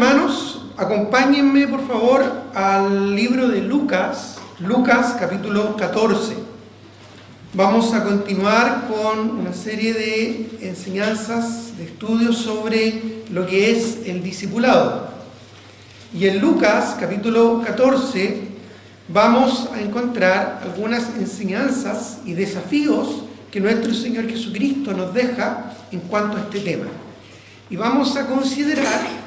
hermanos, acompáñenme por favor al libro de Lucas, Lucas capítulo 14. Vamos a continuar con una serie de enseñanzas, de estudios sobre lo que es el discipulado. Y en Lucas capítulo 14 vamos a encontrar algunas enseñanzas y desafíos que nuestro Señor Jesucristo nos deja en cuanto a este tema. Y vamos a considerar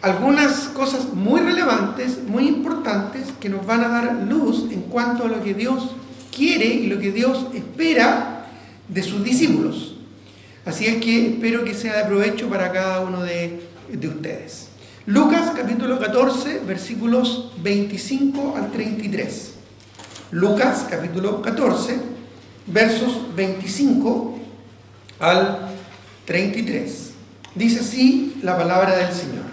algunas cosas muy relevantes, muy importantes, que nos van a dar luz en cuanto a lo que Dios quiere y lo que Dios espera de sus discípulos. Así es que espero que sea de provecho para cada uno de ustedes. Lucas capítulo 14, versículos 25 al 33. Lucas capítulo 14, versos 25 al 33. Dice así la palabra del Señor.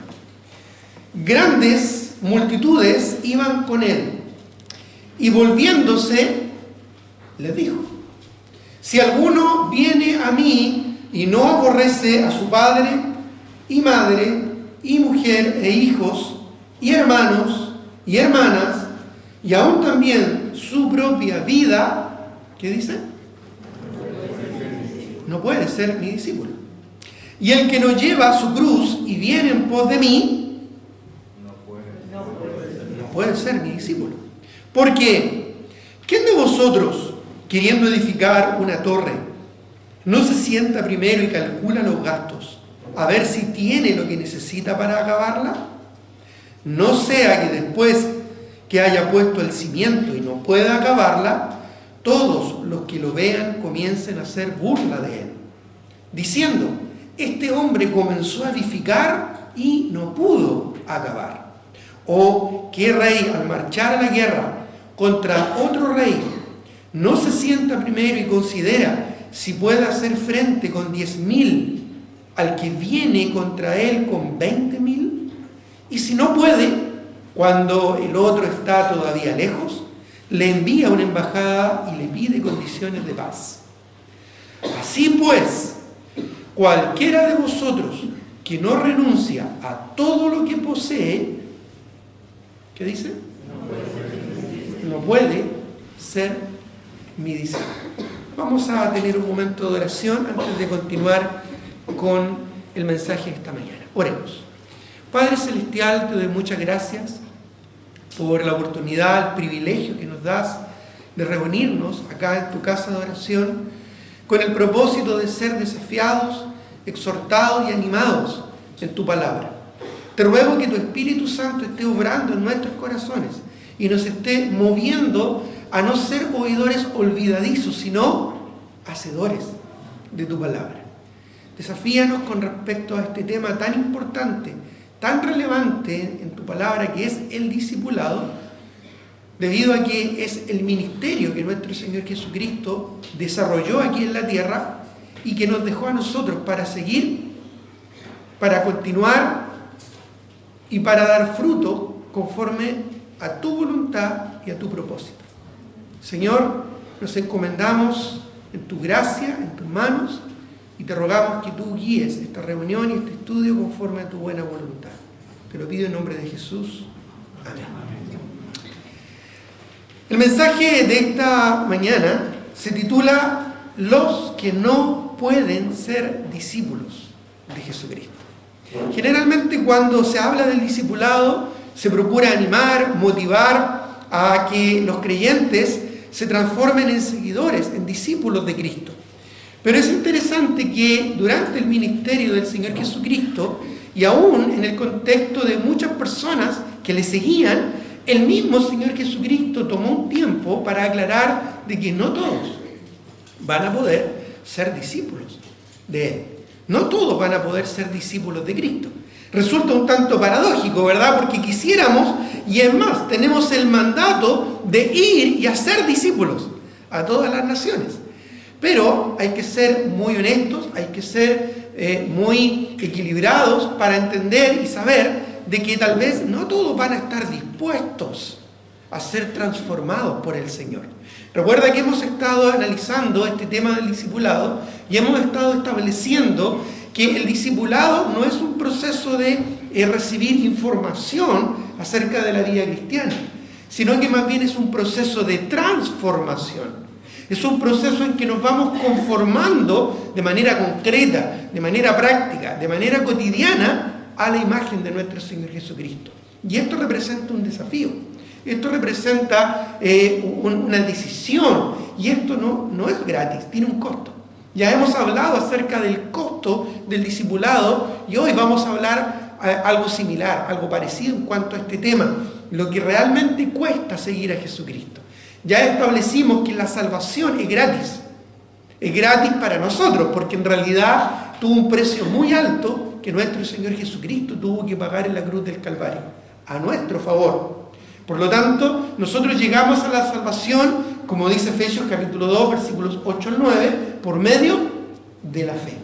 Grandes multitudes iban con él, y volviéndose les dijo: si alguno viene a mí y no aborrece a su padre y madre y mujer e hijos y hermanos y hermanas, y aún también su propia vida, ¿qué dice? No puede ser mi discípulo. Y el que no lleva su cruz y viene en pos de mí, no puede ser mi discípulo. Porque ¿quién de vosotros, queriendo edificar una torre, no se sienta primero y calcula los gastos, a ver si tiene lo que necesita para acabarla? No sea que después que haya puesto el cimiento y no pueda acabarla, todos los que lo vean comiencen a hacer burla de él, diciendo: este hombre comenzó a edificar y no pudo acabar. ¿O qué rey, al marchar a la guerra contra otro rey, no se sienta primero y considera si puede hacer frente con 10.000 al que viene contra él con 20.000? Y si no puede, cuando el otro está todavía lejos, le envía una embajada y le pide condiciones de paz. Así pues, cualquiera de vosotros que no renuncia a todo lo que posee, ¿qué dice? No puede ser mi discípulo. Vamos a tener un momento de oración antes de continuar con el mensaje de esta mañana. Oremos. Padre Celestial, te doy muchas gracias por la oportunidad, el privilegio que nos das de reunirnos acá en tu casa de oración con el propósito de ser desafiados, exhortados y animados en tu palabra. Te ruego que tu Espíritu Santo esté obrando en nuestros corazones y nos esté moviendo a no ser oidores olvidadizos, sino hacedores de tu palabra. Desafíanos con respecto a este tema tan importante, tan relevante en tu palabra, que es el discipulado, debido a que es el ministerio que nuestro Señor Jesucristo desarrolló aquí en la tierra y que nos dejó a nosotros para seguir, para continuar y para dar fruto conforme a tu voluntad y a tu propósito. Señor, nos encomendamos en tu gracia, en tus manos, y te rogamos que tú guíes esta reunión y este estudio conforme a tu buena voluntad. Te lo pido en nombre de Jesús. Amén. El mensaje de esta mañana se titula Los que no pueden ser discípulos de Jesucristo. Generalmente cuando se habla del discipulado se procura animar, motivar a que los creyentes se transformen en seguidores, en discípulos de Cristo. Pero es interesante que durante el ministerio del Señor Jesucristo, y aún en el contexto de muchas personas que le seguían, el mismo Señor Jesucristo tomó un tiempo para aclarar de que no todos van a poder ser discípulos de Él. No todos van a poder ser discípulos de Cristo. Resulta un tanto paradójico, ¿verdad? Porque quisiéramos, y es más, tenemos el mandato de ir y hacer discípulos a todas las naciones. Pero hay que ser muy honestos, hay que ser muy equilibrados para entender y saber de que tal vez no todos van a estar dispuestos a ser transformados por el Señor. Recuerda que hemos estado analizando este tema del discipulado y hemos estado estableciendo que el discipulado no es un proceso de recibir información acerca de la vida cristiana, sino que más bien es un proceso de transformación. Es un proceso en que nos vamos conformando de manera concreta, de manera práctica, de manera cotidiana a la imagen de nuestro Señor Jesucristo. Y esto representa un desafío, esto representa una decisión, y esto no es gratis, tiene un costo. Ya hemos hablado acerca del costo del discipulado y hoy vamos a hablar algo similar, algo parecido en cuanto a este tema, lo que realmente cuesta seguir a Jesucristo. Ya establecimos que la salvación es gratis para nosotros, porque en realidad tuvo un precio muy alto que nuestro Señor Jesucristo tuvo que pagar en la cruz del Calvario, a nuestro favor. Por lo tanto, nosotros llegamos a la salvación, como dice Efesios capítulo 2, versículos 8 al 9, por medio de la fe.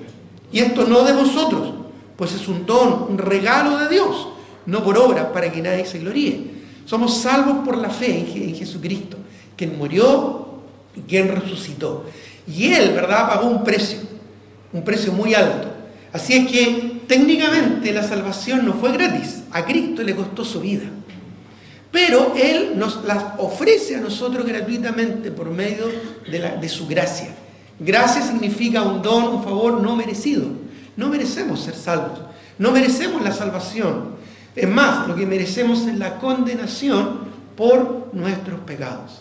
Y esto no de vosotros, pues es un don, un regalo de Dios, no por obras para que nadie se gloríe. Somos salvos por la fe en Jesucristo, quien murió y quien resucitó. Y Él, ¿verdad?, pagó un precio muy alto. Así es que técnicamente la salvación no fue gratis, a Cristo le costó su vida. Pero Él nos las ofrece a nosotros gratuitamente por medio de su gracia. Gracia significa un don, un favor no merecido. No merecemos ser salvos, no merecemos la salvación. Es más, lo que merecemos es la condenación por nuestros pecados.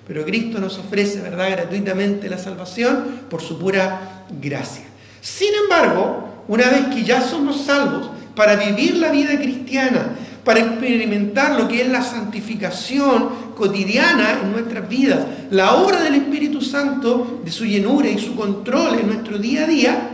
Pero Cristo nos ofrece, ¿verdad?, gratuitamente la salvación por su pura gracia. Sin embargo, una vez que ya somos salvos, para vivir la vida cristiana, para experimentar lo que es la santificación cotidiana en nuestras vidas, la obra del Espíritu Santo, de su llenura y su control en nuestro día a día,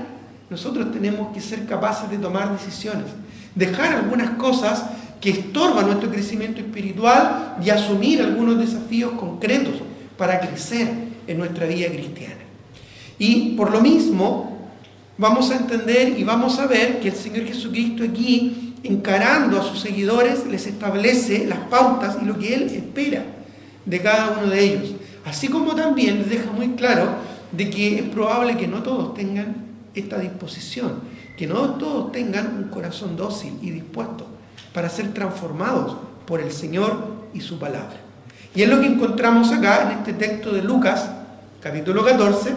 nosotros tenemos que ser capaces de tomar decisiones, dejar algunas cosas que estorban nuestro crecimiento espiritual y asumir algunos desafíos concretos para crecer en nuestra vida cristiana. Y por lo mismo, vamos a entender y vamos a ver que el Señor Jesucristo aquí, encarando a sus seguidores, les establece las pautas y lo que Él espera de cada uno de ellos. Así como también les deja muy claro de que es probable que no todos tengan esta disposición, que no todos tengan un corazón dócil y dispuesto para ser transformados por el Señor y su palabra. Y es lo que encontramos acá en este texto de Lucas, capítulo 14,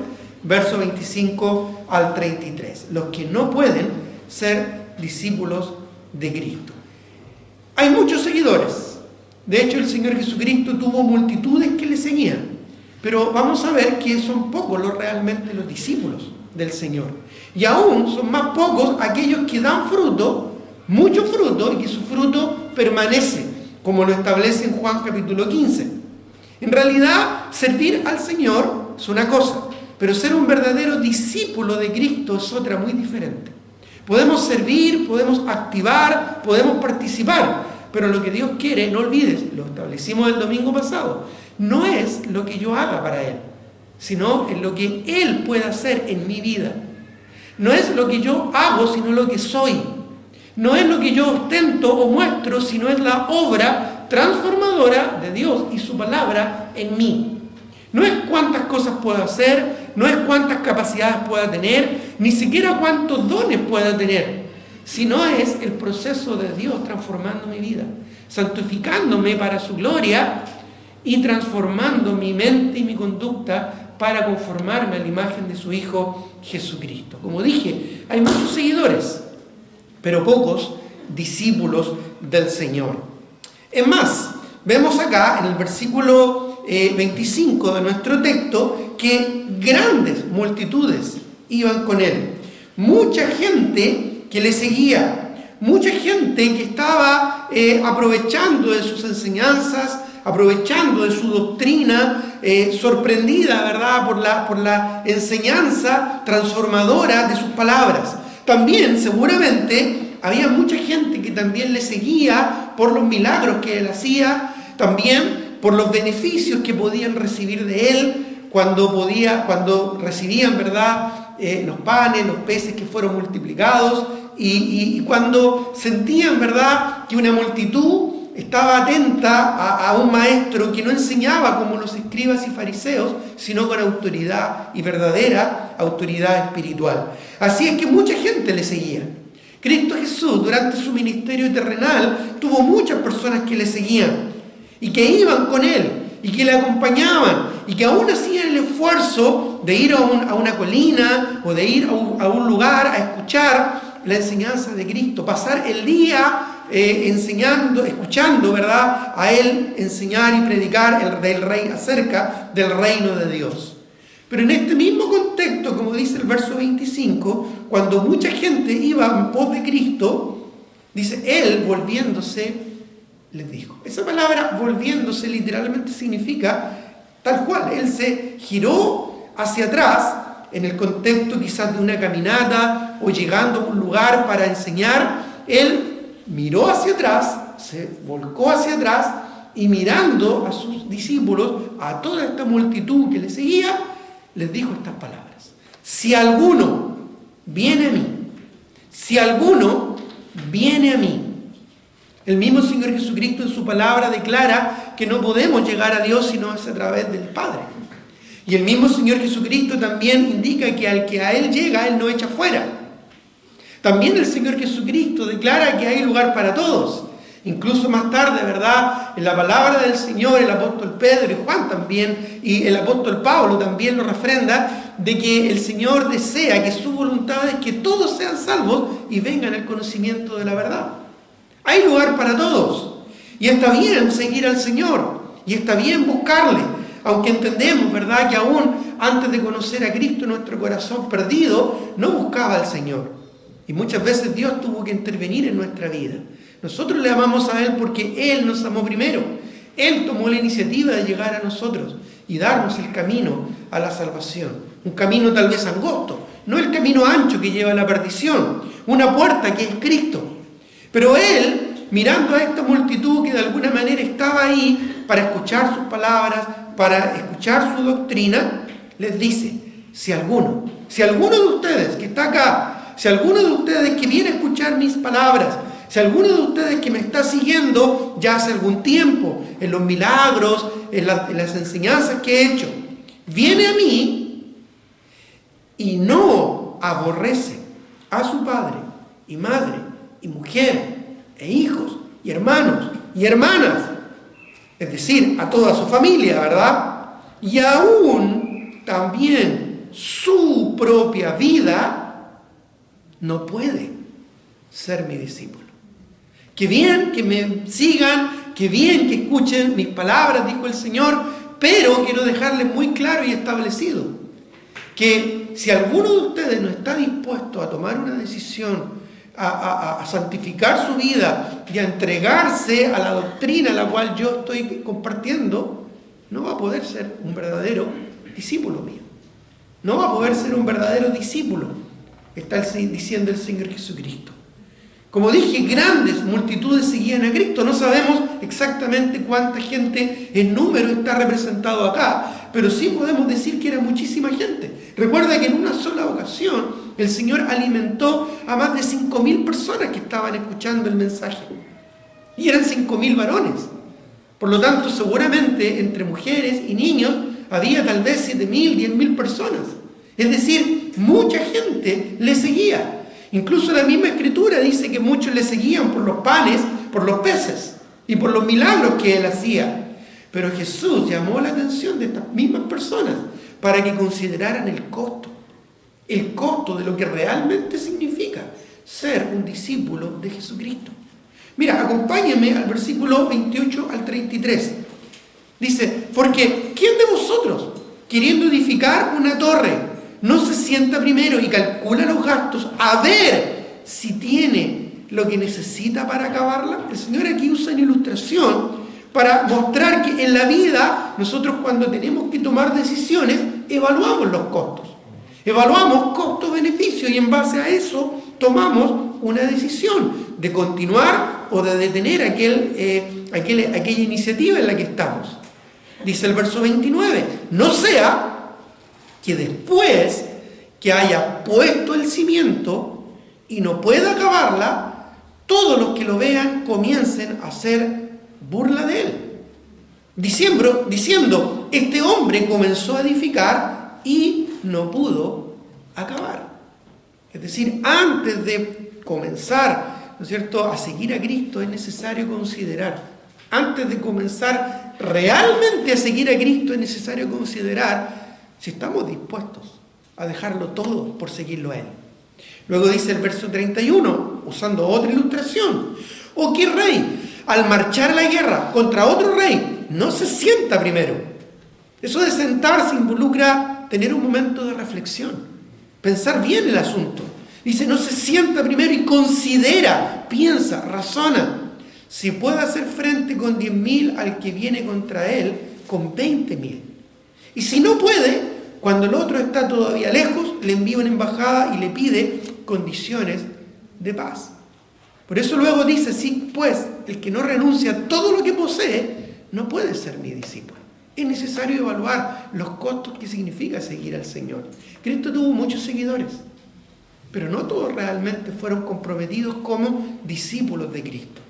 verso 25 al 33. Los que no pueden ser discípulos de Cristo. Hay muchos seguidores. De hecho, el Señor Jesucristo tuvo multitudes que le seguían. Pero vamos a ver que son pocos realmente los discípulos del Señor. Y aún son más pocos aquellos que dan fruto, mucho fruto, y que su fruto permanece, como lo establece en Juan capítulo 15. En realidad, servir al Señor es una cosa, pero ser un verdadero discípulo de Cristo es otra muy diferente. Podemos servir, podemos activar, podemos participar, pero lo que Dios quiere, no olvides, lo establecimos el domingo pasado, no es lo que yo haga para Él, sino en lo que Él puede hacer en mi vida. No es lo que yo hago, sino lo que soy. No es lo que yo ostento o muestro, sino es la obra transformadora de Dios y su palabra en mí. No es cuántas cosas puedo hacer, no es cuántas capacidades pueda tener, ni siquiera cuántos dones pueda tener, sino es el proceso de Dios transformando mi vida, santificándome para su gloria y transformando mi mente y mi conducta para conformarme a la imagen de su Hijo Jesucristo. Como dije, hay muchos seguidores, pero pocos discípulos del Señor. Es más, vemos acá en el versículo 25 de nuestro texto que grandes multitudes iban con Él. Mucha gente que le seguía, mucha gente que estaba aprovechando de sus enseñanzas, aprovechando de su doctrina, sorprendida, ¿verdad?, por la enseñanza transformadora de sus palabras. También, seguramente, había mucha gente que también le seguía por los milagros que Él hacía, también por los beneficios que podían recibir de Él cuando recibían, ¿verdad?, los panes, los peces que fueron multiplicados y cuando sentían, ¿verdad?, que una multitud estaba atenta a un maestro que no enseñaba como los escribas y fariseos, sino con autoridad y verdadera autoridad espiritual. Así es que mucha gente le seguía. Cristo Jesús, durante su ministerio terrenal, tuvo muchas personas que le seguían y que iban con Él y que le acompañaban y que aún hacían el esfuerzo de ir a una colina o de ir a un lugar a escuchar la enseñanza de Cristo, pasar el día enseñando, escuchando, ¿verdad?, a Él enseñar y predicar acerca del reino de Dios. Pero en este mismo contexto, como dice el verso 25, cuando mucha gente iba en pos de Cristo, dice, Él volviéndose, les dijo. Esa palabra volviéndose literalmente significa tal cual. Él se giró hacia atrás, en el contexto quizás de una caminata o llegando a un lugar para enseñar. Él miró hacia atrás, se volcó hacia atrás y mirando a sus discípulos, a toda esta multitud que le seguía, les dijo estas palabras: si alguno viene a mí, si alguno viene a mí. El mismo Señor Jesucristo en su palabra declara que no podemos llegar a Dios sino es a través del Padre. Y el mismo Señor Jesucristo también indica que al que a Él llega, Él no echa fuera. También el Señor Jesucristo declara que hay lugar para todos. Incluso más tarde, ¿verdad?, en la palabra del Señor, el apóstol Pedro y Juan también, y el apóstol Pablo también lo refrenda, de que el Señor desea, que su voluntad es que todos sean salvos y vengan al conocimiento de la verdad. Hay lugar para todos. Y está bien seguir al Señor. Y está bien buscarle. Aunque entendemos, ¿verdad?, que aún antes de conocer a Cristo, nuestro corazón perdido no buscaba al Señor. Y muchas veces Dios tuvo que intervenir en nuestra vida. Nosotros le amamos a Él porque Él nos amó primero. Él tomó la iniciativa de llegar a nosotros y darnos el camino a la salvación. Un camino tal vez angosto, no el camino ancho que lleva a la perdición. Una puerta que es Cristo. Pero Él, mirando a esta multitud que de alguna manera estaba ahí para escuchar sus palabras, para escuchar su doctrina, les dice: si alguno de ustedes que está acá, si alguno de ustedes que viene a escuchar mis palabras, si alguno de ustedes que me está siguiendo ya hace algún tiempo en los milagros, en las enseñanzas que he hecho, viene a mí y no aborrece a su padre y madre y mujer e hijos y hermanos y hermanas, es decir, a toda su familia, ¿verdad?, y aún también su propia vida, no puede ser mi discípulo. Qué bien que me sigan, qué bien que escuchen mis palabras, dijo el Señor, pero quiero dejarles muy claro y establecido que si alguno de ustedes no está dispuesto a tomar una decisión, a santificar su vida y a entregarse a la doctrina a la cual yo estoy compartiendo, no va a poder ser un verdadero discípulo mío. No va a poder ser un verdadero discípulo, está diciendo el Señor Jesucristo. Como dije, grandes multitudes seguían a Cristo. No sabemos exactamente cuánta gente en número está representado acá, pero sí podemos decir que era muchísima gente. Recuerda que en una sola ocasión el Señor alimentó a más de 5.000 personas que estaban escuchando el mensaje. Y eran 5.000 varones. Por lo tanto, seguramente entre mujeres y niños había tal vez 7.000, 10.000 personas. Es decir, mucha gente le seguía. Incluso la misma Escritura dice que muchos le seguían por los panes, por los peces y por los milagros que Él hacía. Pero Jesús llamó la atención de estas mismas personas para que consideraran el costo de lo que realmente significa ser un discípulo de Jesucristo. Mira, acompáñenme al versículo 28 al 33. Dice: porque ¿quién de vosotros, queriendo edificar una torre, no se sienta primero y calcula los gastos a ver si tiene lo que necesita para acabarla? El Señor aquí usa una ilustración para mostrar que en la vida nosotros, cuando tenemos que tomar decisiones, evaluamos los costos. Evaluamos costo-beneficio y en base a eso tomamos una decisión de continuar o de detener aquella iniciativa en la que estamos. Dice el verso 29, no sea que después que haya puesto el cimiento y no pueda acabarla, todos los que lo vean comiencen a hacer burla de él, diciendo, este hombre comenzó a edificar y no pudo acabar. Es decir, antes de comenzar, ¿no es cierto?, a seguir a Cristo, es necesario considerar. Antes de comenzar realmente a seguir a Cristo, es necesario considerar si estamos dispuestos a dejarlo todo por seguirlo a Él. Luego dice el verso 31, usando otra ilustración: ¿o qué rey, al marchar a la guerra contra otro rey, no se sienta primero? Eso de sentarse involucra tener un momento de reflexión, pensar bien el asunto. Dice, no se sienta primero y considera, piensa, razona si puede hacer frente con 10.000 al que viene contra él con 20.000. Y si no puede, cuando el otro está todavía lejos, le envía una embajada y le pide condiciones de paz. Por eso luego dice, sí, pues, el que no renuncia a todo lo que posee, no puede ser mi discípulo. Es necesario evaluar los costos que significa seguir al Señor. Cristo tuvo muchos seguidores, pero no todos realmente fueron comprometidos como discípulos de Cristo.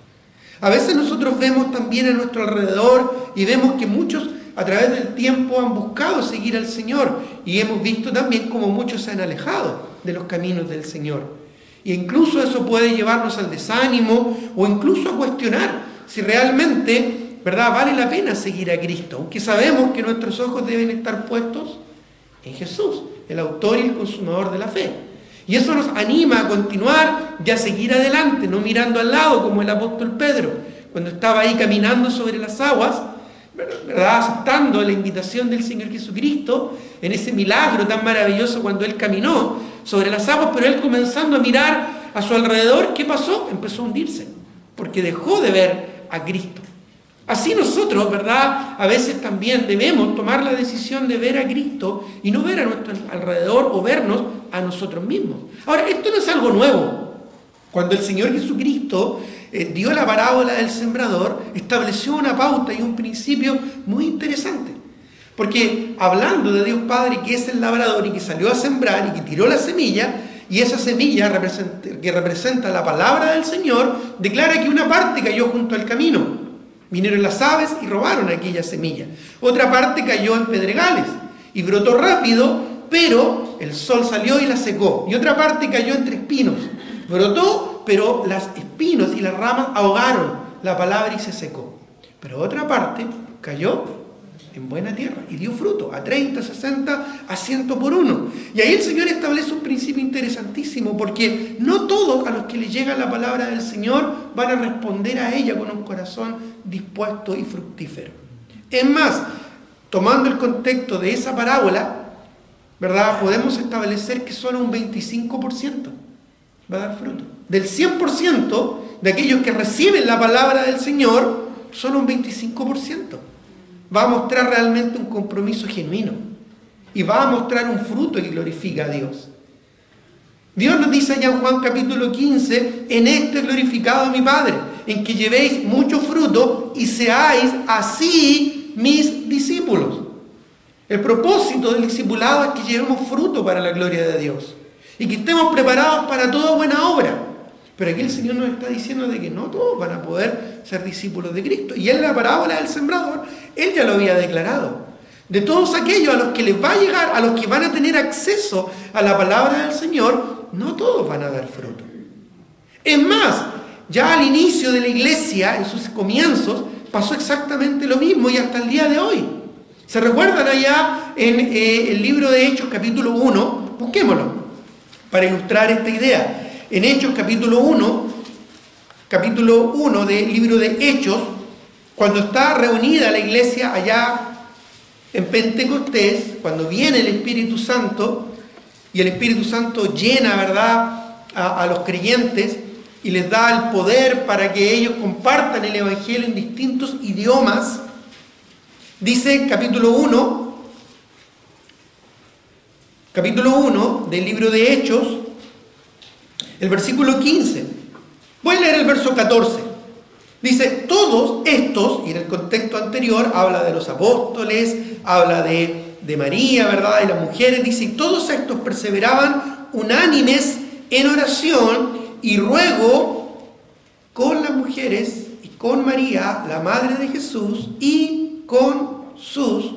A veces nosotros vemos también a nuestro alrededor y vemos que muchos a través del tiempo han buscado seguir al Señor, y hemos visto también como muchos se han alejado de los caminos del Señor. E incluso eso puede llevarnos al desánimo o incluso a cuestionar si realmente, ¿verdad?, vale la pena seguir a Cristo, aunque sabemos que nuestros ojos deben estar puestos en Jesús, el autor y el consumador de la fe. Y eso nos anima a continuar y a seguir adelante, no mirando al lado como el apóstol Pedro, cuando estaba ahí caminando sobre las aguas, ¿verdad?, aceptando la invitación del Señor Jesucristo en ese milagro tan maravilloso cuando Él caminó sobre las aguas, pero Él comenzando a mirar a su alrededor, ¿qué pasó? Empezó a hundirse, porque dejó de ver a Cristo. Así nosotros, ¿verdad?, a veces también debemos tomar la decisión de ver a Cristo y no ver a nuestro alrededor o vernos a nosotros mismos. Ahora, esto no es algo nuevo. Cuando el Señor Jesucristo dio la parábola del sembrador, estableció una pauta y un principio muy interesante. Porque hablando de Dios Padre, que es el labrador y que salió a sembrar y que tiró la semilla, y esa semilla que representa la palabra del Señor, declara que una parte cayó junto al camino. Vinieron las aves y robaron aquella semilla. Otra parte cayó en pedregales y brotó rápido, pero el sol salió y la secó. Y otra parte cayó entre espinos. Brotó, pero los espinos y las ramas ahogaron la palabra y se secó. Pero otra parte cayó en buena tierra y dio fruto, a 30, 60, a 100 por uno. Y ahí el Señor establece un principio interesantísimo, porque no todos a los que les llega la palabra del Señor van a responder a ella con un corazón dispuesto y fructífero. Es más, tomando el contexto de esa parábola, ¿verdad?, podemos establecer que solo un 25% va a dar fruto. Del 100% de aquellos que reciben la palabra del Señor, solo un 25% va a mostrar realmente un compromiso genuino y va a mostrar un fruto que glorifica a Dios. Dios nos dice allá en Juan capítulo 15, en esto es glorificado mi Padre, en que llevéis mucho fruto y seáis así mis discípulos. El propósito del discipulado es que llevemos fruto para la gloria de Dios y que estemos preparados para toda buena obra. Pero aquí el Señor nos está diciendo de que no todos van a poder ser discípulos de Cristo. Y en la parábola del sembrador, Él ya lo había declarado. De todos aquellos a los que les va a llegar, a los que van a tener acceso a la palabra del Señor, no todos van a dar fruto. Es más, ya al inicio de la iglesia, en sus comienzos, pasó exactamente lo mismo y hasta el día de hoy. ¿Se recuerdan allá en el libro de Hechos capítulo 1? Busquémoslo para ilustrar esta idea. En Hechos capítulo 1 del libro de Hechos, cuando está reunida la iglesia allá en Pentecostés, cuando viene el Espíritu Santo, y el Espíritu Santo llena, ¿verdad?, a los creyentes y les da el poder para que ellos compartan el Evangelio en distintos idiomas. Dice capítulo 1 del libro de Hechos, el versículo 15. Voy a leer el verso 14. Dice, todos estos, y en el contexto anterior habla de los apóstoles, habla de María, ¿verdad?, de las mujeres, dice, y todos estos perseveraban unánimes en oración y ruego con las mujeres y con María, la madre de Jesús, y con sus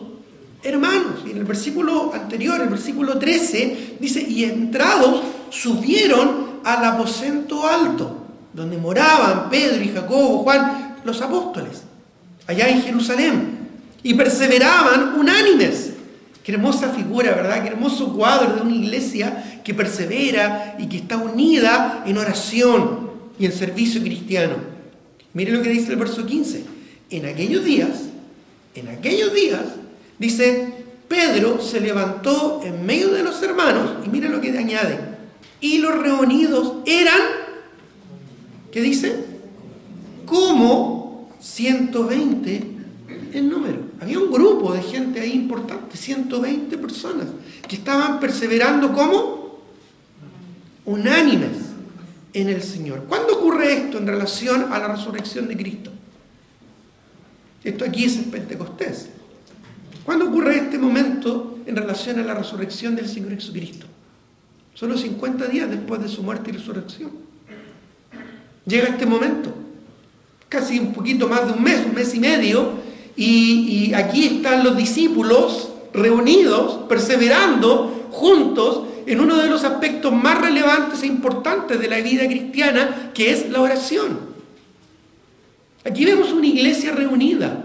hermanos. Y en el versículo anterior, el versículo 13, dice, y entrados subieron al aposento alto, donde moraban Pedro y Jacobo, Juan, los apóstoles, allá en Jerusalén, y perseveraban unánimes. Qué hermosa figura, ¿verdad? Qué hermoso cuadro de una iglesia que persevera y que está unida en oración y en servicio cristiano. Mire lo que dice el verso 15. En aquellos días, dice, Pedro se levantó en medio de los hermanos, y mire lo que añade, y los reunidos eran, ¿qué dice? Como 120 en número. Había un grupo de gente ahí importante, 120 personas, que estaban perseverando como unánimes en el Señor. ¿Cuándo ocurre esto en relación a la resurrección de Cristo? Esto aquí es en Pentecostés. ¿Cuándo ocurre este momento en relación a la resurrección del Señor Jesucristo? Solo 50 días después de su muerte y resurrección. Llega este momento, casi un poquito más de un mes y medio, y aquí están los discípulos reunidos, perseverando juntos en uno de los aspectos más relevantes e importantes de la vida cristiana, que es la oración. Aquí vemos una iglesia reunida.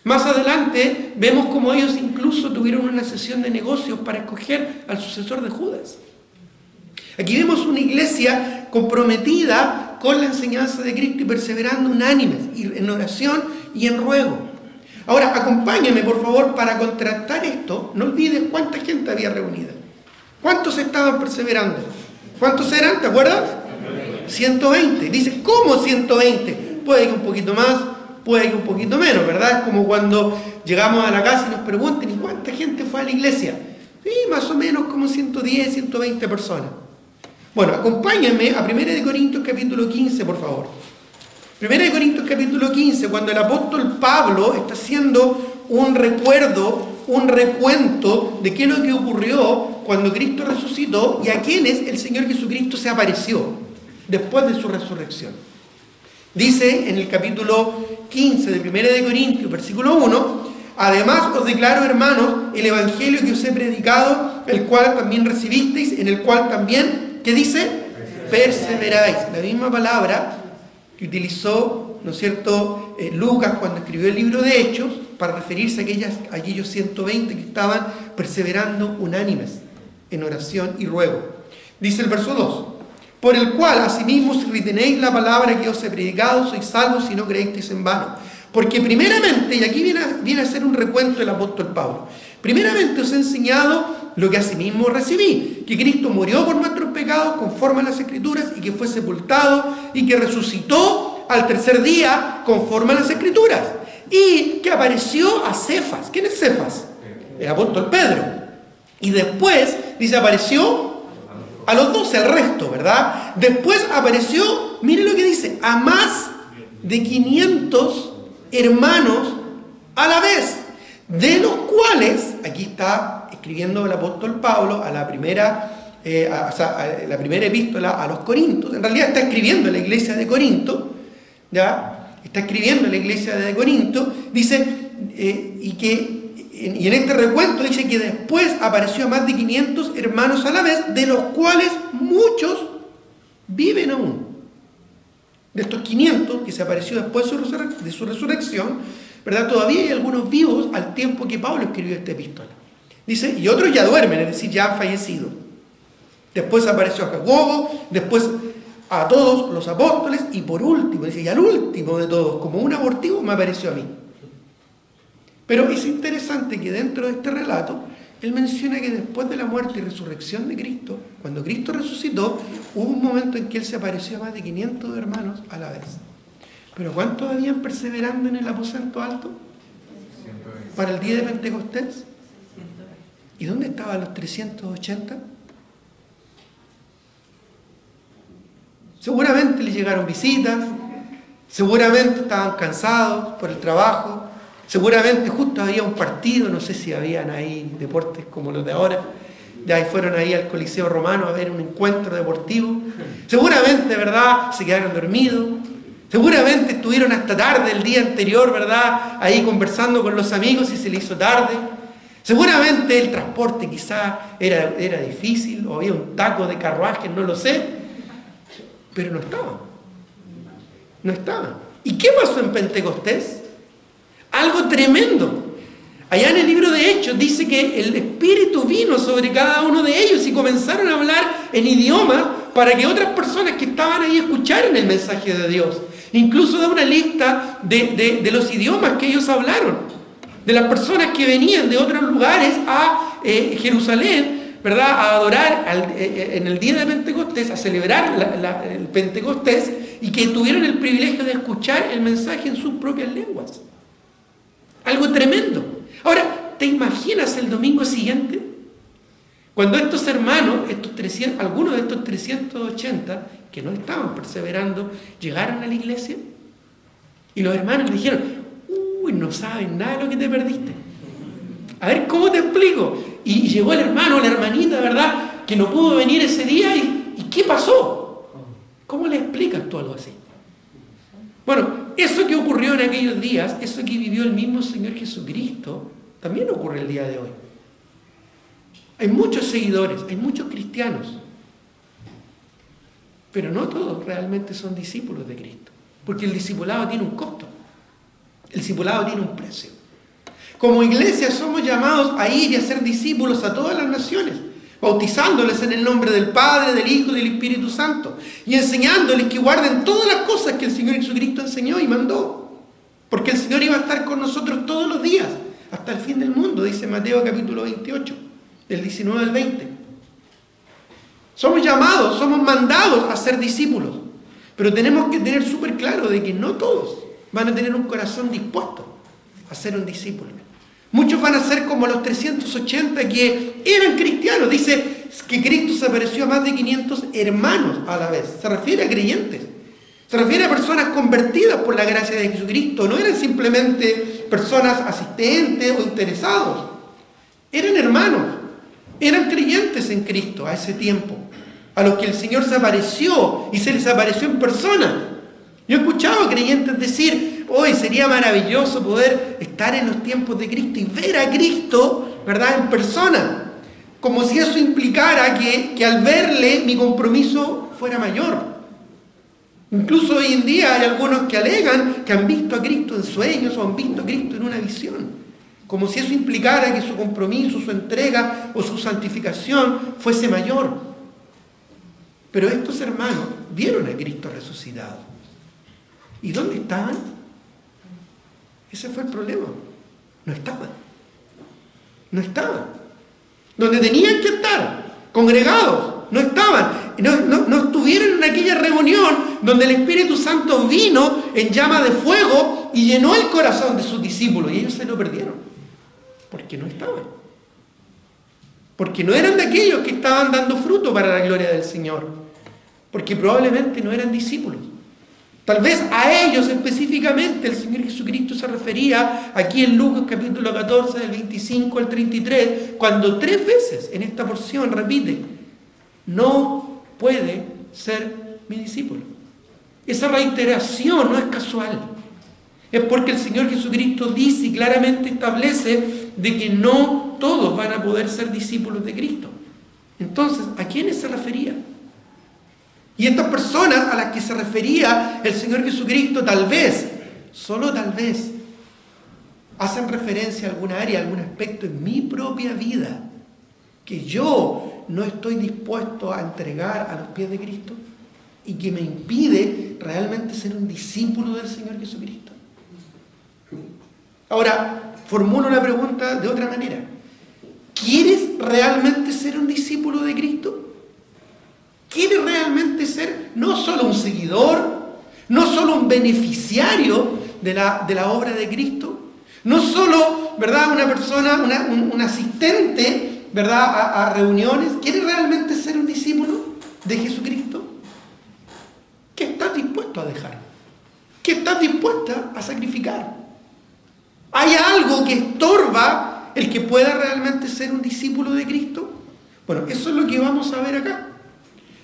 Más adelante vemos cómo ellos incluso tuvieron una sesión de negocios para escoger al sucesor de Judas. Aquí vemos una iglesia comprometida con la enseñanza de Cristo y perseverando unánimes en oración y en ruego. Ahora, acompáñenme por favor para contrastar esto. No olvides cuánta gente había reunida. ¿Cuántos estaban perseverando? ¿Cuántos eran? ¿Te acuerdas? 120. Dice, ¿cómo 120? Puede que un poquito más, puede que un poquito menos, ¿verdad? Es como cuando llegamos a la casa y nos preguntan, ¿y cuánta gente fue a la iglesia? Sí, más o menos como 110, 120 personas. Bueno, acompáñenme a 1 Corintios capítulo 15, por favor. 1 Corintios capítulo 15, cuando el apóstol Pablo está haciendo un recuerdo, un recuento de qué es lo que ocurrió cuando Cristo resucitó y a quienes el Señor Jesucristo se apareció después de su resurrección. Dice en el capítulo 15 de 1 Corintios, versículo 1, además os declaro, hermanos, el evangelio que os he predicado, el cual también recibisteis, en el cual también, ¿qué dice? Perseveráis. La misma palabra que utilizó, ¿no es cierto?, Lucas cuando escribió el libro de Hechos, para referirse a aquellos 120 que estaban perseverando unánimes en oración y ruego. Dice el verso 2, por el cual asimismo si retenéis la palabra que os he predicado, sois salvos si no creísteis en vano. Porque primeramente, y aquí viene a ser un recuento del apóstol Pablo, primeramente os he enseñado lo que asimismo recibí, que Cristo murió por nuestros pecados conforme a las Escrituras y que fue sepultado y que resucitó al tercer día conforme a las Escrituras y que apareció a Cefas. ¿Quién es Cefas? El apóstol Pedro. Y después, dice, apareció a los 12, al resto, ¿verdad? Después apareció, mire lo que dice, a más de 500 hermanos a la vez, de los cuales, aquí está escribiendo el apóstol Pablo a la primera epístola a los Corintios. En realidad está escribiendo a la iglesia de Corinto, ¿ya? Está escribiendo a la iglesia de Corinto, dice, y en este recuento dice que después apareció a más de 500 hermanos a la vez, de los cuales muchos viven aún. De estos 500 que se apareció después de su resurrección, ¿verdad? Todavía hay algunos vivos al tiempo que Pablo escribió esta epístola. Dice, y otros ya duermen, es decir, ya han fallecido. Después apareció a Jacobo, después a todos los apóstoles, y por último, dice, y al último de todos, como un abortivo, me apareció a mí. Pero es interesante que dentro de este relato, él menciona que después de la muerte y resurrección de Cristo, cuando Cristo resucitó, hubo un momento en que él se apareció a más de 500 hermanos a la vez. ¿Pero cuántos habían perseverando en el aposento alto para el día de Pentecostés? ¿Y dónde estaban los 380? Seguramente les llegaron visitas, seguramente estaban cansados por el trabajo, seguramente justo había un partido, no sé si habían ahí deportes como los de ahora, de ahí fueron ahí al Coliseo Romano a ver un encuentro deportivo, seguramente, ¿verdad?, se quedaron dormidos, seguramente estuvieron hasta tarde el día anterior, ¿verdad?, ahí conversando con los amigos y se les hizo tarde, Seguramente el transporte quizá era difícil, o había un taco de carruajes, no lo sé, pero no estaban. No estaban. ¿Y qué pasó en Pentecostés? Algo tremendo. Allá en el libro de Hechos dice que el Espíritu vino sobre cada uno de ellos y comenzaron a hablar en idiomas para que otras personas que estaban ahí escucharan el mensaje de Dios. Incluso da una lista de los idiomas que ellos hablaron, de las personas que venían de otros lugares a Jerusalén, ¿verdad?, a adorar en el día de Pentecostés, a celebrar el Pentecostés, y que tuvieron el privilegio de escuchar el mensaje en sus propias lenguas. Algo tremendo. Ahora, ¿te imaginas el domingo siguiente? Cuando estos hermanos, algunos de estos 380 que no estaban perseverando, llegaron a la iglesia y los hermanos le dijeron: uy, no saben nada de lo que te perdiste. A ver, ¿cómo te explico? Y llegó el hermano, la hermanita, ¿verdad?, que no pudo venir ese día. ¿Y qué pasó? ¿Cómo le explicas tú algo así? Bueno, eso que ocurrió en aquellos días, eso que vivió el mismo Señor Jesucristo, también ocurre el día de hoy. Hay muchos seguidores, hay muchos cristianos, pero no todos realmente son discípulos de Cristo, porque el discipulado tiene un costo, el discipulado tiene un precio. Como iglesia somos llamados a ir y a ser discípulos a todas las naciones, bautizándoles en el nombre del Padre, del Hijo y del Espíritu Santo, y enseñándoles que guarden todas las cosas que el Señor Jesucristo enseñó y mandó, porque el Señor iba a estar con nosotros todos los días, hasta el fin del mundo, dice Mateo capítulo 28, del 19 al 20. Somos llamados, somos mandados a ser discípulos, pero tenemos que tener súper claro de que no todos van a tener un corazón dispuesto a ser un discípulo. Muchos van a ser como los 380 que eran cristianos. Dice que Cristo se apareció a más de 500 hermanos a la vez. Se refiere a creyentes. Se refiere a personas convertidas por la gracia de Jesucristo. No eran simplemente personas asistentes o interesados. Eran hermanos. Eran creyentes en Cristo a ese tiempo, a los que el Señor se apareció y se les apareció en persona. Yo he escuchado a creyentes decir: hoy sería maravilloso poder estar en los tiempos de Cristo y ver a Cristo, ¿verdad?, en persona, como si eso implicara que al verle mi compromiso fuera mayor. Incluso hoy en día hay algunos que alegan que han visto a Cristo en sueños o han visto a Cristo en una visión, como si eso implicara que su compromiso, su entrega o su santificación fuese mayor. Pero estos hermanos vieron a Cristo resucitado. ¿Y dónde estaban? Ese fue el problema. No estaban. No estaban. Donde tenían que estar, congregados, no estaban. No estuvieron en aquella reunión donde el Espíritu Santo vino en llama de fuego y llenó el corazón de sus discípulos, y ellos se lo perdieron. Porque no estaban. Porque no eran de aquellos que estaban dando fruto para la gloria del Señor. Porque probablemente no eran discípulos. Tal vez a ellos específicamente el Señor Jesucristo se refería aquí en Lucas capítulo 14, del 25 al 33, cuando 3 veces en esta porción repite: no puede ser mi discípulo. Esa reiteración no es casual. Es porque el Señor Jesucristo dice y claramente establece de que no todos van a poder ser discípulos de Cristo. Entonces, ¿a quiénes se refería? Y estas personas a las que se refería el Señor Jesucristo, tal vez, solo tal vez, hacen referencia a alguna área, a algún aspecto en mi propia vida que yo no estoy dispuesto a entregar a los pies de Cristo y que me impide realmente ser un discípulo del Señor Jesucristo. Ahora, formulo la pregunta de otra manera. ¿Quieres realmente ser un discípulo de Cristo? ¿Quieres realmente ser no solo un seguidor, no solo un beneficiario de la obra de Cristo? No solo, ¿verdad?, una persona, un asistente, ¿verdad?, a reuniones. ¿Quieres realmente ser un discípulo de Jesucristo? ¿Qué estás dispuesto a dejar? ¿Qué estás dispuesta a sacrificar? ¿Hay algo que estorba el que pueda realmente ser un discípulo de Cristo? Bueno, eso es lo que vamos a ver acá.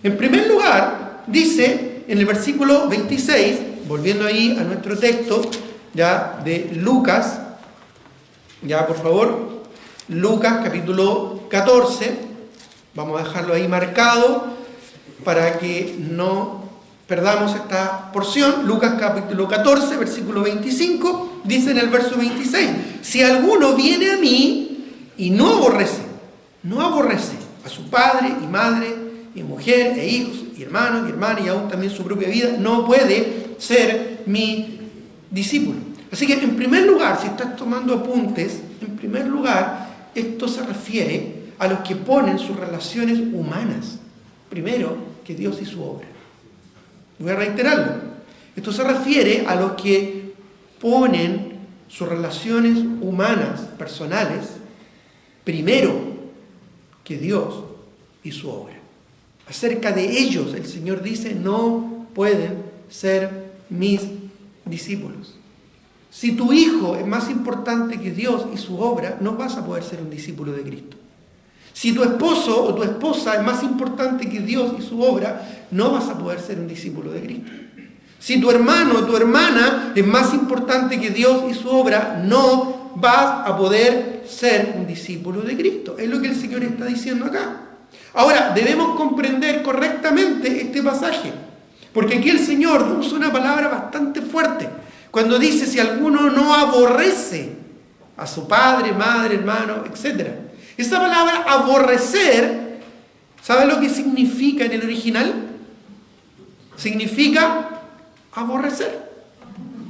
En primer lugar, dice en el versículo 26, volviendo ahí a nuestro texto, ya de Lucas, ya por favor, Lucas capítulo 14, vamos a dejarlo ahí marcado para que no perdamos esta porción. Lucas capítulo 14, versículo 25, dice en el verso 26, si alguno viene a mí y no aborrece a su padre y madre y mujer e hijos y hermanos y hermanas y aún también su propia vida, no puede ser mi discípulo. Así que en primer lugar, si estás tomando apuntes, en primer lugar, esto se refiere a los que ponen sus relaciones humanas primero que Dios y su obra. Voy a reiterarlo. Esto se refiere a los que ponen sus relaciones humanas, personales, primero que Dios y su obra. Acerca de ellos, el Señor dice, no pueden ser mis discípulos. Si tu hijo es más importante que Dios y su obra, no vas a poder ser un discípulo de Cristo. Si tu esposo o tu esposa es más importante que Dios y su obra, no vas a poder ser un discípulo de Cristo. Si tu hermano o tu hermana es más importante que Dios y su obra, no vas a poder ser un discípulo de Cristo. Es lo que el Señor está diciendo acá. Ahora, debemos comprender correctamente este pasaje, porque aquí el Señor usa una palabra bastante fuerte. Cuando dice, si alguno no aborrece a su padre, madre, hermano, etc. Esa palabra aborrecer, ¿sabe lo que significa en el original? Significa aborrecer.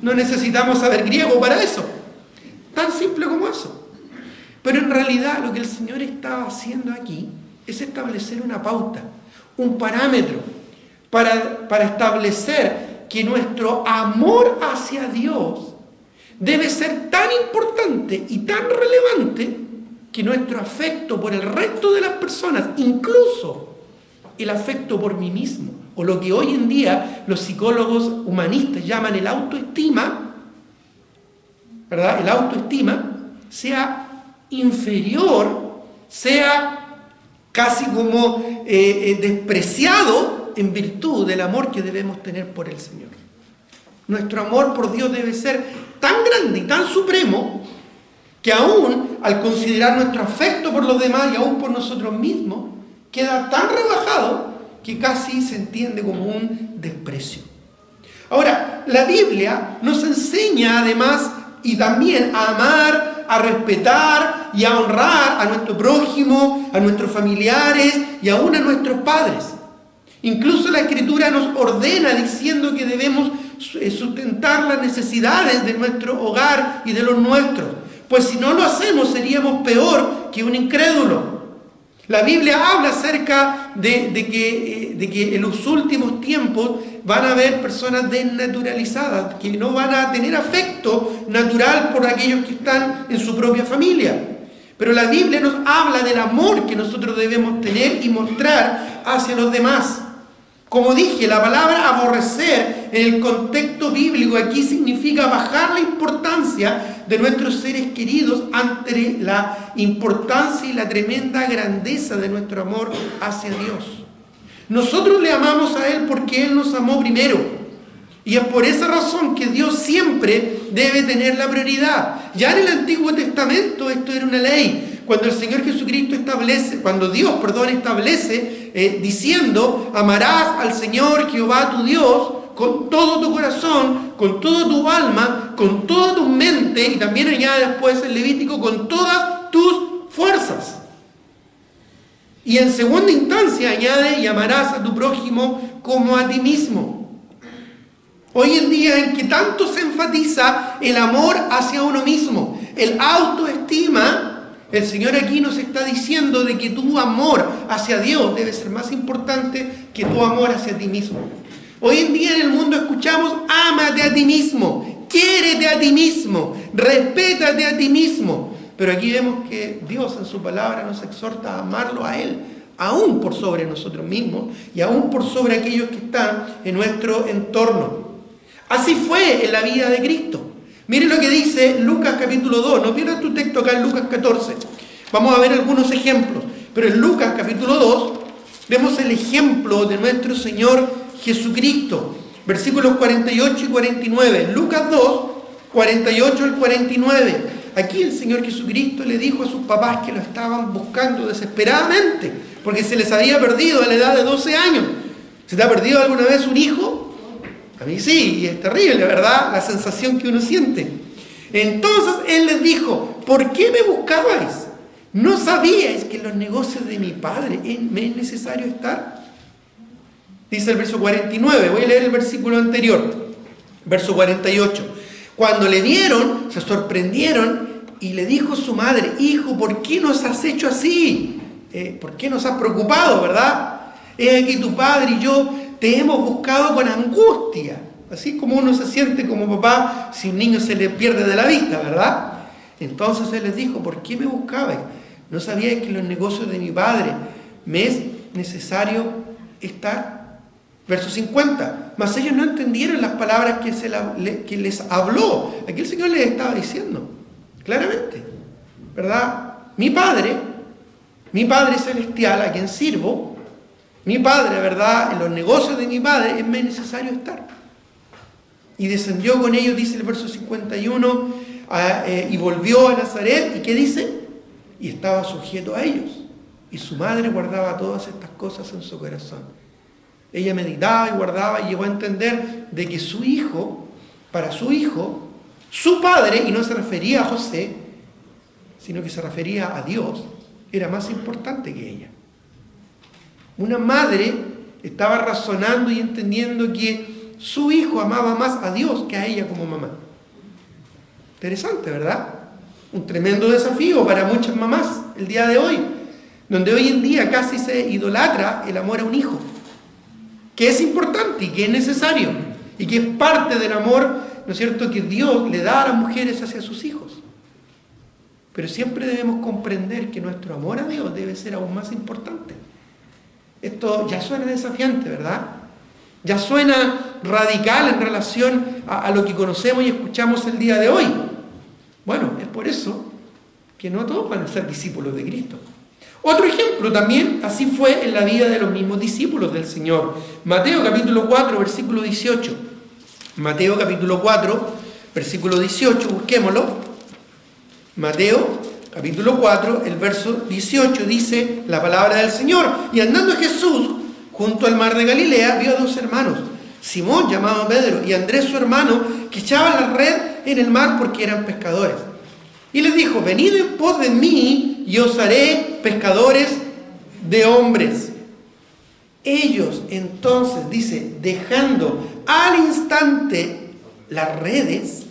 No necesitamos saber griego para eso. Tan simple como eso. Pero en realidad lo que el Señor estaba haciendo aquí es establecer una pauta, un parámetro, para establecer que nuestro amor hacia Dios debe ser tan importante y tan relevante que nuestro afecto por el resto de las personas, incluso el afecto por mí mismo, o lo que hoy en día los psicólogos humanistas llaman el autoestima, ¿verdad? El autoestima sea inferior, sea casi como despreciado en virtud del amor que debemos tener por el Señor. Nuestro amor por Dios debe ser tan grande y tan supremo que aún al considerar nuestro afecto por los demás y aún por nosotros mismos, queda tan rebajado que casi se entiende como un desprecio. Ahora, la Biblia nos enseña además y también a amar, a respetar y a honrar a nuestro prójimo, a nuestros familiares y aún a nuestros padres. Incluso la Escritura nos ordena diciendo que debemos sustentar las necesidades de nuestro hogar y de los nuestros. Pues si no lo hacemos seríamos peor que un incrédulo. La Biblia habla acerca de que en los últimos tiempos van a haber personas desnaturalizadas, que no van a tener afecto natural por aquellos que están en su propia familia. Pero la Biblia nos habla del amor que nosotros debemos tener y mostrar hacia los demás. Como dije, la palabra aborrecer en el contexto bíblico aquí significa bajar la importancia de nuestros seres queridos ante la importancia y la tremenda grandeza de nuestro amor hacia Dios. Nosotros le amamos a Él porque Él nos amó primero. Y es por esa razón que Dios siempre debe tener la prioridad. Ya en el Antiguo Testamento esto era una ley. Cuando el Señor Jesucristo establece, cuando Dios, establece diciendo, amarás al Señor Jehová tu Dios con todo tu corazón, con toda tu alma, con toda tu mente, y también añade después el Levítico, con todas tus fuerzas. Y en segunda instancia añade, y amarás a tu prójimo como a ti mismo. Hoy en día en que tanto se enfatiza el amor hacia uno mismo, el autoestima, el Señor aquí nos está diciendo de que tu amor hacia Dios debe ser más importante que tu amor hacia ti mismo. Hoy en día en el mundo escuchamos, ámate a ti mismo, quiérete a ti mismo, respétate a ti mismo. Pero aquí vemos que Dios en su palabra nos exhorta a amarlo a Él, aún por sobre nosotros mismos y aún por sobre aquellos que están en nuestro entorno. Así fue en la vida de Cristo. Miren lo que dice Lucas capítulo 2. No pierdas tu texto acá en Lucas 14. Vamos a ver algunos ejemplos. Pero en Lucas capítulo 2 vemos el ejemplo de nuestro Señor Jesucristo. Versículos 48 y 49. Lucas 2, 48 al 49. aquí el Señor Jesucristo le dijo a sus papás que lo estaban buscando desesperadamente, porque se les había perdido a la edad de 12 años. ¿Se te ha perdido alguna vez un hijo? A mí sí, y es terrible, ¿verdad? La sensación que uno siente. Entonces Él les dijo, ¿por qué me buscabais? ¿No sabíais que en los negocios de mi Padre me es necesario estar? Dice el verso 49, voy a leer el versículo anterior, verso 48. Cuando le vieron, se sorprendieron y le dijo su madre, hijo, ¿por qué nos has hecho así? ¿Por qué nos has preocupado, verdad? He aquí tu padre y yo te hemos buscado con angustia. Así como uno se siente como papá si un niño se le pierde de la vista, ¿verdad? Entonces Él les dijo, ¿por qué me buscabais? ¿No sabíais que en los negocios de mi Padre me es necesario estar? Verso 50. Mas ellos no entendieron las palabras que les habló. Aquí el Señor les estaba diciendo claramente, ¿verdad? Mi Padre celestial, a quien sirvo, mi Padre, ¿verdad? En los negocios de mi Padre es necesario estar. Y descendió con ellos, dice el verso 51, y volvió a Nazaret. ¿Y qué dice? Y estaba sujeto a ellos. Y su madre guardaba todas estas cosas en su corazón. Ella meditaba y guardaba y llegó a entender de que su hijo, para su hijo, su padre, y no se refería a José, sino que se refería a Dios, era más importante que ella. Una madre estaba razonando y entendiendo que su hijo amaba más a Dios que a ella como mamá. Interesante, ¿verdad? Un tremendo desafío para muchas mamás el día de hoy, donde hoy en día casi se idolatra el amor a un hijo, que es importante y que es necesario y que es parte del amor, ¿no es cierto?, que Dios le da a las mujeres hacia sus hijos. Pero siempre debemos comprender que nuestro amor a Dios debe ser aún más importante. Esto ya suena desafiante, ¿verdad? Ya suena radical en relación a lo que conocemos y escuchamos el día de hoy. Bueno, es por eso que no todos van a ser discípulos de Cristo. Otro ejemplo también, así fue en la vida de los mismos discípulos del Señor. Mateo capítulo 4, versículo 18. Mateo capítulo 4, versículo 18, busquémoslo. Mateo capítulo 4, el verso 18 dice la palabra del Señor. Y andando Jesús junto al mar de Galilea, vio a dos hermanos, Simón llamado Pedro y Andrés su hermano, que echaban la red en el mar porque eran pescadores. Y les dijo, venid en pos de mí y os haré pescadores de hombres. Ellos entonces, dice, dejando al instante las redes,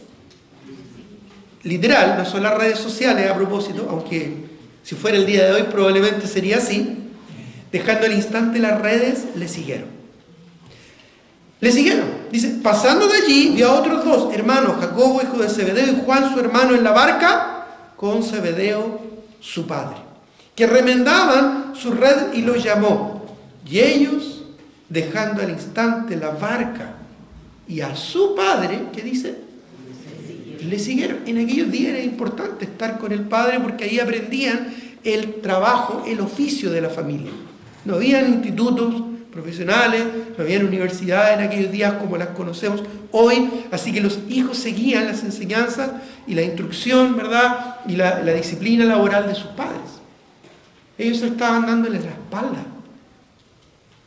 literal, no son las redes sociales a propósito, aunque si fuera el día de hoy probablemente sería así, dejando al instante las redes, le siguieron. Le siguieron. Dice, pasando de allí, vio a otros dos hermanos, Jacobo, hijo de Zebedeo, y Juan, su hermano, en la barca, con Zebedeo, su padre, que remendaban su red y los llamó. Y ellos, dejando al instante la barca y a su padre, ¿qué dice? Le siguieron. En aquellos días era importante estar con el padre porque ahí aprendían el trabajo, el oficio de la familia. No habían institutos profesionales, no habían universidades en aquellos días como las conocemos hoy, así que los hijos seguían las enseñanzas y la instrucción, ¿verdad?, y la disciplina laboral de sus padres. Ellos estaban dándoles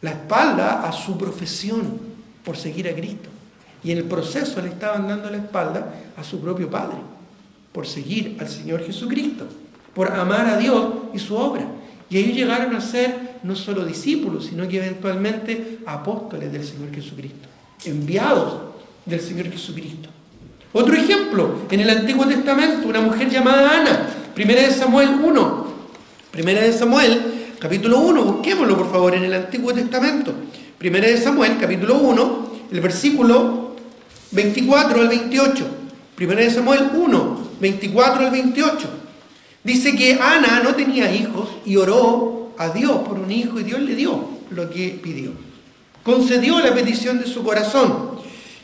la espalda a su profesión por seguir a Cristo, y en el proceso le estaban dando la espalda a su propio Padre por seguir al Señor Jesucristo, por amar a Dios y su obra. Y ellos llegaron a ser no solo discípulos, sino que eventualmente apóstoles del Señor Jesucristo, enviados del Señor Jesucristo. Otro ejemplo, en el Antiguo Testamento, una mujer llamada Ana, 1 de Samuel 1. 1 de Samuel, capítulo 1, busquémoslo por favor en el Antiguo Testamento. 1 de Samuel, capítulo 1, el versículo 24 al 28. 1 de Samuel 1, 24 al 28. Dice que Ana no tenía hijos y oró a Dios por un hijo y Dios le dio lo que pidió. Concedió la petición de su corazón.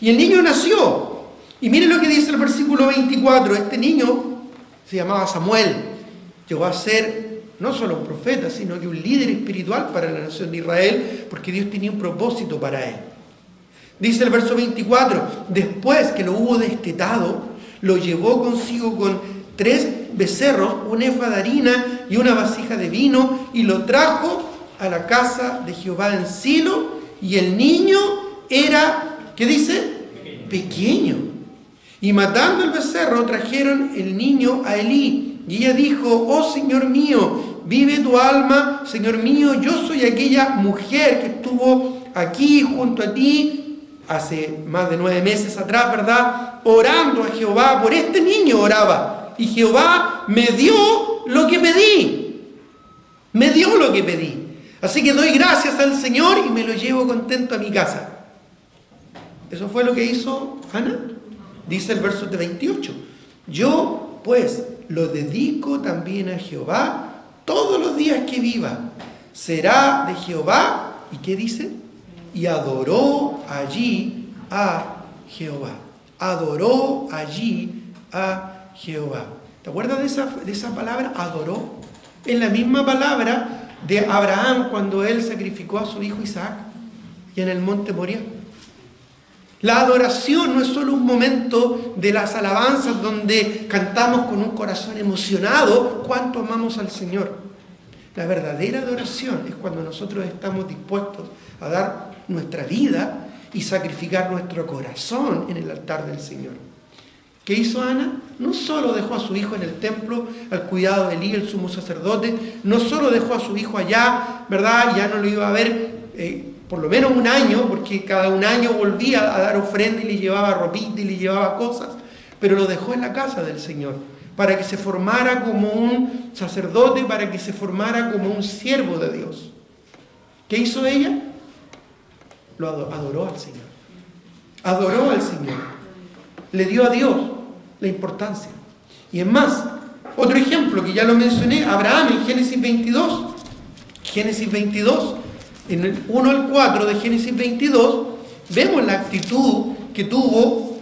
Y el niño nació. Y miren lo que dice el versículo 24. Este niño se llamaba Samuel. Llegó a ser no solo un profeta, sino que un líder espiritual para la nación de Israel, porque Dios tenía un propósito para él. Dice el verso 24, después que lo hubo destetado, lo llevó consigo con 3 becerros, un efa de harina y una vasija de vino, y lo trajo a la casa de Jehová en Silo, y el niño era, ¿qué dice? Pequeño. Y matando el becerro, trajeron el niño a Elí, y ella dijo: oh Señor mío, vive tu alma, Señor mío, yo soy aquella mujer que estuvo aquí junto a ti hace más de 9 meses atrás, ¿verdad? Orando a Jehová, por este niño oraba, y Jehová me dio lo que pedí, me dio lo que pedí. Así que doy gracias al Señor y me lo llevo contento a mi casa. Eso fue lo que hizo Ana. Dice el verso 28: yo pues lo dedico también a Jehová todos los días que viva. Será de Jehová. ¿Y qué dice? Y adoró allí a Jehová. Adoró allí a Jehová. ¿Te acuerdas de esa palabra? Adoró. Es la misma palabra de Abraham cuando él sacrificó a su hijo Isaac y en el monte Moriah. La adoración no es solo un momento de las alabanzas donde cantamos con un corazón emocionado cuánto amamos al Señor. La verdadera adoración es cuando nosotros estamos dispuestos a dar nuestra vida y sacrificar nuestro corazón en el altar del Señor. ¿Qué hizo Ana? No solo dejó a su hijo en el templo al cuidado de Elí, el sumo sacerdote, no solo dejó a su hijo allá, ¿verdad? Ya no lo iba a ver por lo menos un año, porque cada un año volvía a dar ofrenda y le llevaba ropita y le llevaba cosas, pero lo dejó en la casa del Señor, para que se formara como un sacerdote, para que se formara como un siervo de Dios. ¿Qué hizo ella? Lo adoró al Señor. Adoró al Señor. Le dio a Dios la importancia. Y es más, otro ejemplo que ya lo mencioné, Abraham en Génesis 22. Génesis 22, en el 1 al 4 de Génesis 22, vemos la actitud que tuvo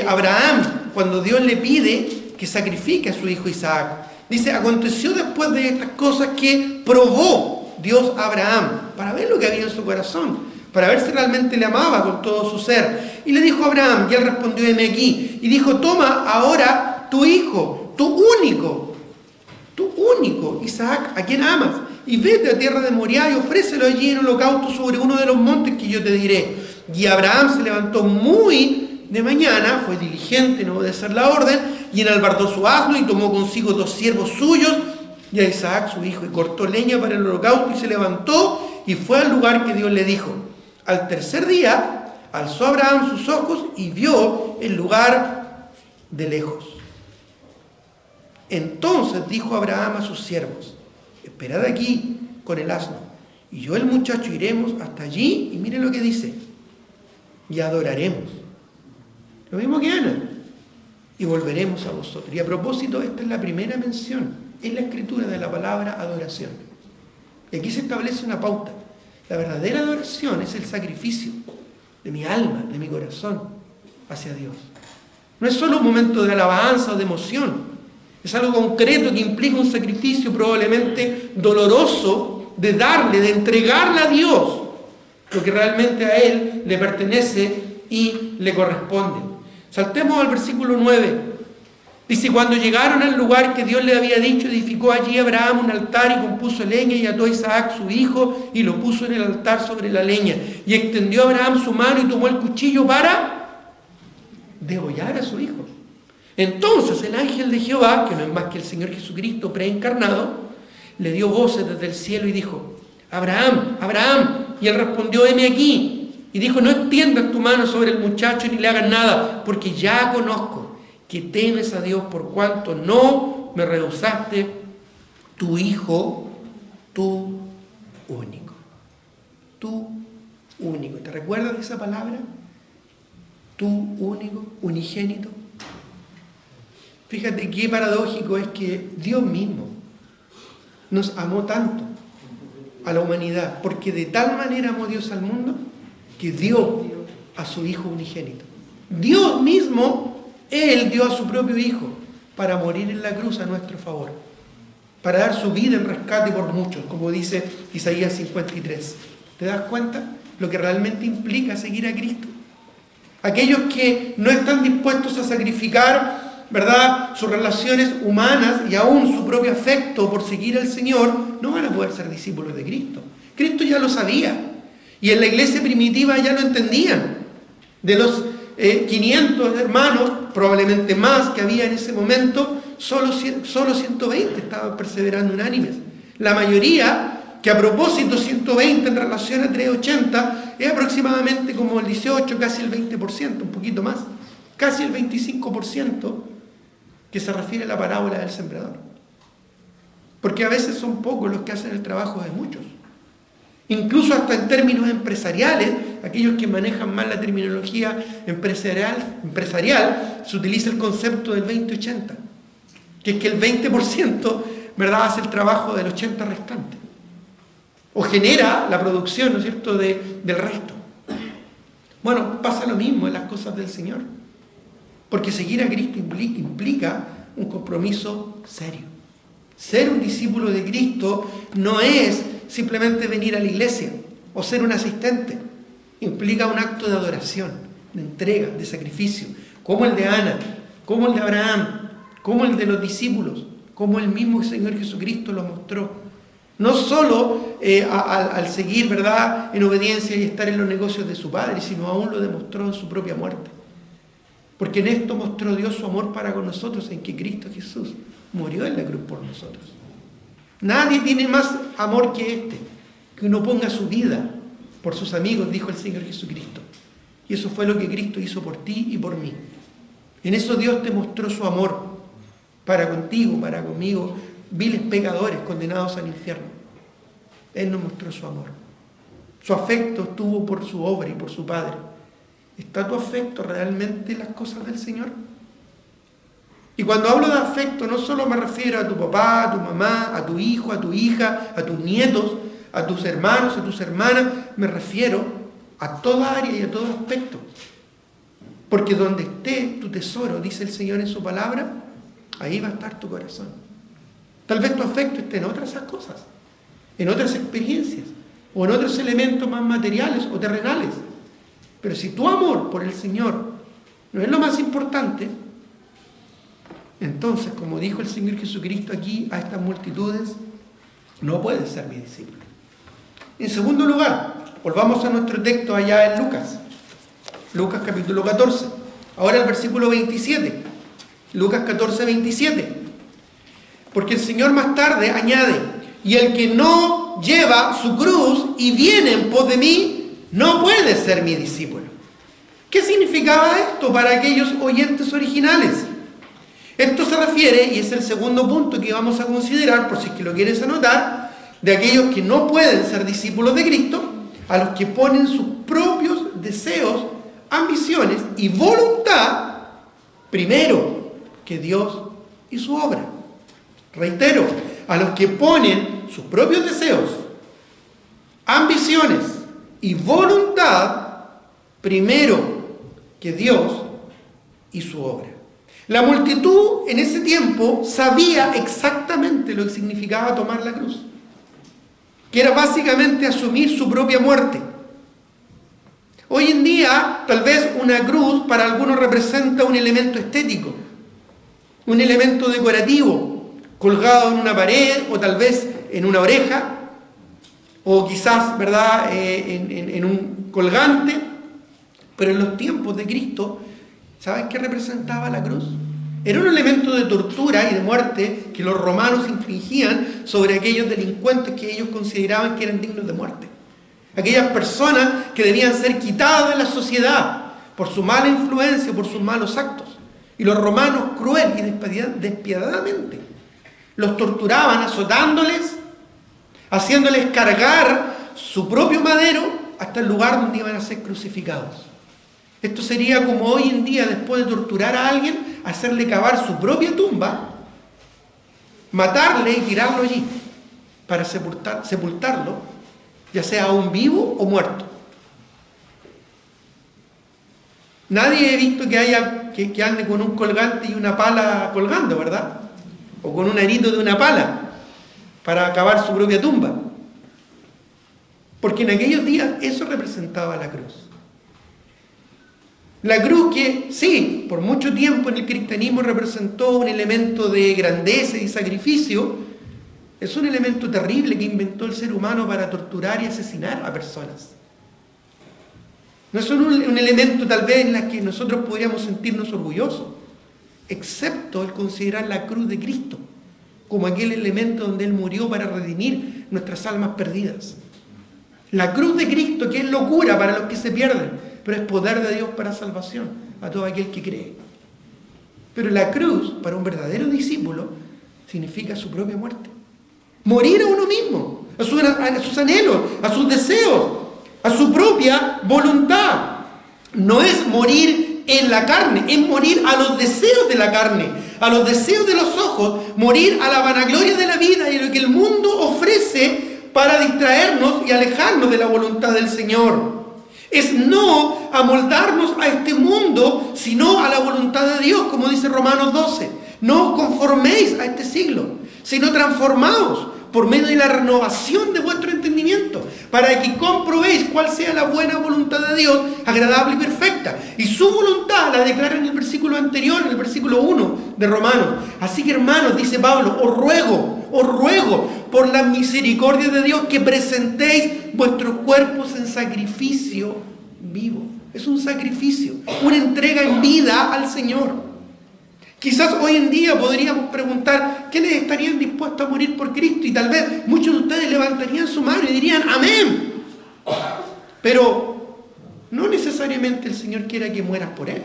Abraham cuando Dios le pide que sacrifique a su hijo Isaac. Dice: aconteció después de estas cosas que probó Dios a Abraham para ver lo que había en su corazón, para ver si realmente le amaba con todo su ser. Y le dijo a Abraham, y él respondió: heme aquí. Y dijo: toma ahora tu hijo, tu único, Isaac, a quien amas, y vete a tierra de Moriah y ofrécelo allí en holocausto sobre uno de los montes que yo te diré. Y Abraham se levantó muy de mañana, fue diligente en obedecer la orden, y enalbardó su asno y tomó consigo 2 siervos suyos y a Isaac su hijo, y cortó leña para el holocausto, y se levantó y fue al lugar que Dios le dijo. Al tercer día alzó Abraham sus ojos y vio el lugar de lejos. Entonces dijo Abraham a sus siervos: esperad aquí con el asno, y yo y el muchacho iremos hasta allí, y miren lo que dice, y adoraremos. Lo mismo que Ana. Y volveremos a vosotros. Y a propósito, esta es la primera mención en la escritura de la palabra adoración. Y aquí se establece una pauta. La verdadera adoración es el sacrificio de mi alma, de mi corazón hacia Dios. No es solo un momento de alabanza o de emoción. Es algo concreto que implica un sacrificio probablemente doloroso de darle, de entregarle a Dios lo que realmente a Él le pertenece y le corresponde. Saltemos al versículo 9. Dice: cuando llegaron al lugar que Dios le había dicho, edificó allí Abraham un altar y compuso leña y ató a Isaac su hijo y lo puso en el altar sobre la leña. Y extendió Abraham su mano y tomó el cuchillo para degollar a su hijo. Entonces el ángel de Jehová, que no es más que el Señor Jesucristo preencarnado, le dio voces desde el cielo y dijo: Abraham, Abraham. Y él respondió: heme aquí. Y dijo: no extiendas tu mano sobre el muchacho ni le hagas nada, porque ya conozco que temes a Dios por cuanto no me rehusaste tu hijo, tu único. Tu único. ¿Te recuerdas de esa palabra? Tu único, unigénito. Fíjate qué paradójico es que Dios mismo nos amó tanto a la humanidad, porque de tal manera amó Dios al mundo que dio a su Hijo unigénito. Dios mismo, Él dio a su propio Hijo para morir en la cruz a nuestro favor, para dar su vida en rescate por muchos, como dice Isaías 53. ¿Te das cuenta lo que realmente implica seguir a Cristo? Aquellos que no están dispuestos a sacrificar ¿verdad?, sus relaciones humanas y aún su propio afecto por seguir al Señor, no van a poder ser discípulos de Cristo. Cristo ya lo sabía. Y en la iglesia primitiva ya lo entendían. De los 500 hermanos, probablemente más que había en ese momento, solo 120 estaban perseverando unánimes. La mayoría, que a propósito 120 en relación a 380, es aproximadamente como el 18, casi el 20%, un poquito más. Casi el 25% que se refiere a la parábola del sembrador. Porque a veces son pocos los que hacen el trabajo de muchos. Incluso hasta en términos empresariales, aquellos que manejan más la terminología empresarial, se utiliza el concepto del 20-80, que es que el 20%, ¿verdad?, hace el trabajo del 80% restante. O genera la producción, ¿no es cierto?, del resto. Bueno, pasa lo mismo en las cosas del Señor. Porque seguir a Cristo implica un compromiso serio. Ser un discípulo de Cristo no es simplemente venir a la iglesia o ser un asistente. Implica un acto de adoración, de entrega, de sacrificio, como el de Ana, como el de Abraham, como el de los discípulos, como el mismo Señor Jesucristo lo mostró. No solo al seguir, ¿verdad?, en obediencia y estar en los negocios de su Padre, sino aún lo demostró en su propia muerte. Porque en esto mostró Dios su amor para con nosotros, en que Cristo Jesús murió en la cruz por nosotros. Nadie tiene más amor que este, que uno ponga su vida por sus amigos, dijo el Señor Jesucristo. Y eso fue lo que Cristo hizo por ti y por mí. En eso Dios te mostró su amor para contigo, para conmigo, viles pecadores condenados al infierno. Él nos mostró su amor. Su afecto estuvo por su obra y por su Padre. ¿Está tu afecto realmente en las cosas del Señor? Y cuando hablo de afecto, no solo me refiero a tu papá, a tu mamá, a tu hijo, a tu hija, a tus nietos, a tus hermanos, a tus hermanas. Me refiero a toda área y a todo aspecto. Porque donde esté tu tesoro, dice el Señor en su palabra, ahí va a estar tu corazón. Tal vez tu afecto esté en otras cosas, en otras experiencias, o en otros elementos más materiales o terrenales. Pero si tu amor por el Señor no es lo más importante, entonces, como dijo el Señor Jesucristo aquí a estas multitudes, no puedes ser mi discípulo. En segundo lugar, volvamos a nuestro texto allá en Lucas. Lucas capítulo 14. Ahora el versículo 27. Lucas 14, 27. Porque el Señor más tarde añade: y el que no lleva su cruz y viene en pos de mí, no puede ser mi discípulo. ¿Qué significaba esto para aquellos oyentes originales? Esto se refiere, y es el segundo punto que vamos a considerar, por si es que lo quieres anotar, de aquellos que no pueden ser discípulos de Cristo, a los que ponen sus propios deseos, ambiciones y voluntad primero que Dios y su obra. Reitero, a los que ponen sus propios deseos, ambiciones y voluntad primero que Dios y su obra. La multitud en ese tiempo sabía exactamente lo que significaba tomar la cruz, que era básicamente asumir su propia muerte. Hoy en día, tal vez una cruz para algunos representa un elemento estético, un elemento decorativo, colgado en una pared o tal vez en una oreja, o quizás, ¿verdad?, en un colgante. Pero en los tiempos de Cristo, ¿sabes qué representaba la cruz? Era un elemento de tortura y de muerte que los romanos infligían sobre aquellos delincuentes que ellos consideraban que eran dignos de muerte. Aquellas personas que debían ser quitadas de la sociedad por su mala influencia, por sus malos actos. Y los romanos, cruel y despiadadamente, los torturaban azotándoles, haciéndoles cargar su propio madero hasta el lugar donde iban a ser crucificados. Esto sería como hoy en día, después de torturar a alguien, hacerle cavar su propia tumba, matarle y tirarlo allí para sepultarlo, ya sea aún vivo o muerto. Nadie he visto que ande con un colgante y una pala colgando, ¿verdad? O con un arito de una pala para cavar su propia tumba. Porque en aquellos días eso representaba la cruz. La cruz que, sí, por mucho tiempo en el cristianismo representó un elemento de grandeza y sacrificio, es un elemento terrible que inventó el ser humano para torturar y asesinar a personas. No es un elemento tal vez en el que nosotros podríamos sentirnos orgullosos, excepto el considerar la cruz de Cristo como aquel elemento donde Él murió para redimir nuestras almas perdidas. La cruz de Cristo, que es locura para los que se pierden, pero es poder de Dios para salvación a todo aquel que cree. Pero la cruz, para un verdadero discípulo, significa su propia muerte. Morir a uno mismo, a sus anhelos, a sus deseos, a su propia voluntad. No es morir en la carne, es morir a los deseos de la carne, a los deseos de los ojos, morir a la vanagloria de la vida y a lo que el mundo ofrece para distraernos y alejarnos de la voluntad del Señor. Es no amoldarnos a este mundo, sino a la voluntad de Dios, como dice Romanos 12. No os conforméis a este siglo, sino transformaos por medio de la renovación de vuestro entendimiento, para que comprobéis cuál sea la buena voluntad de Dios, agradable y perfecta. Y su voluntad la declara en el versículo anterior, en el versículo 1 de Romanos. Así que, hermanos, dice Pablo, os ruego por la misericordia de Dios que presentéis vuestros cuerpos en sacrificio vivo. Es un sacrificio, una entrega en vida al Señor. Quizás hoy en día podríamos preguntar, ¿quiénes estarían dispuestos a morir por Cristo? Y tal vez muchos de ustedes levantarían su mano y dirían, amén. Pero no necesariamente el Señor quiere que mueras por Él.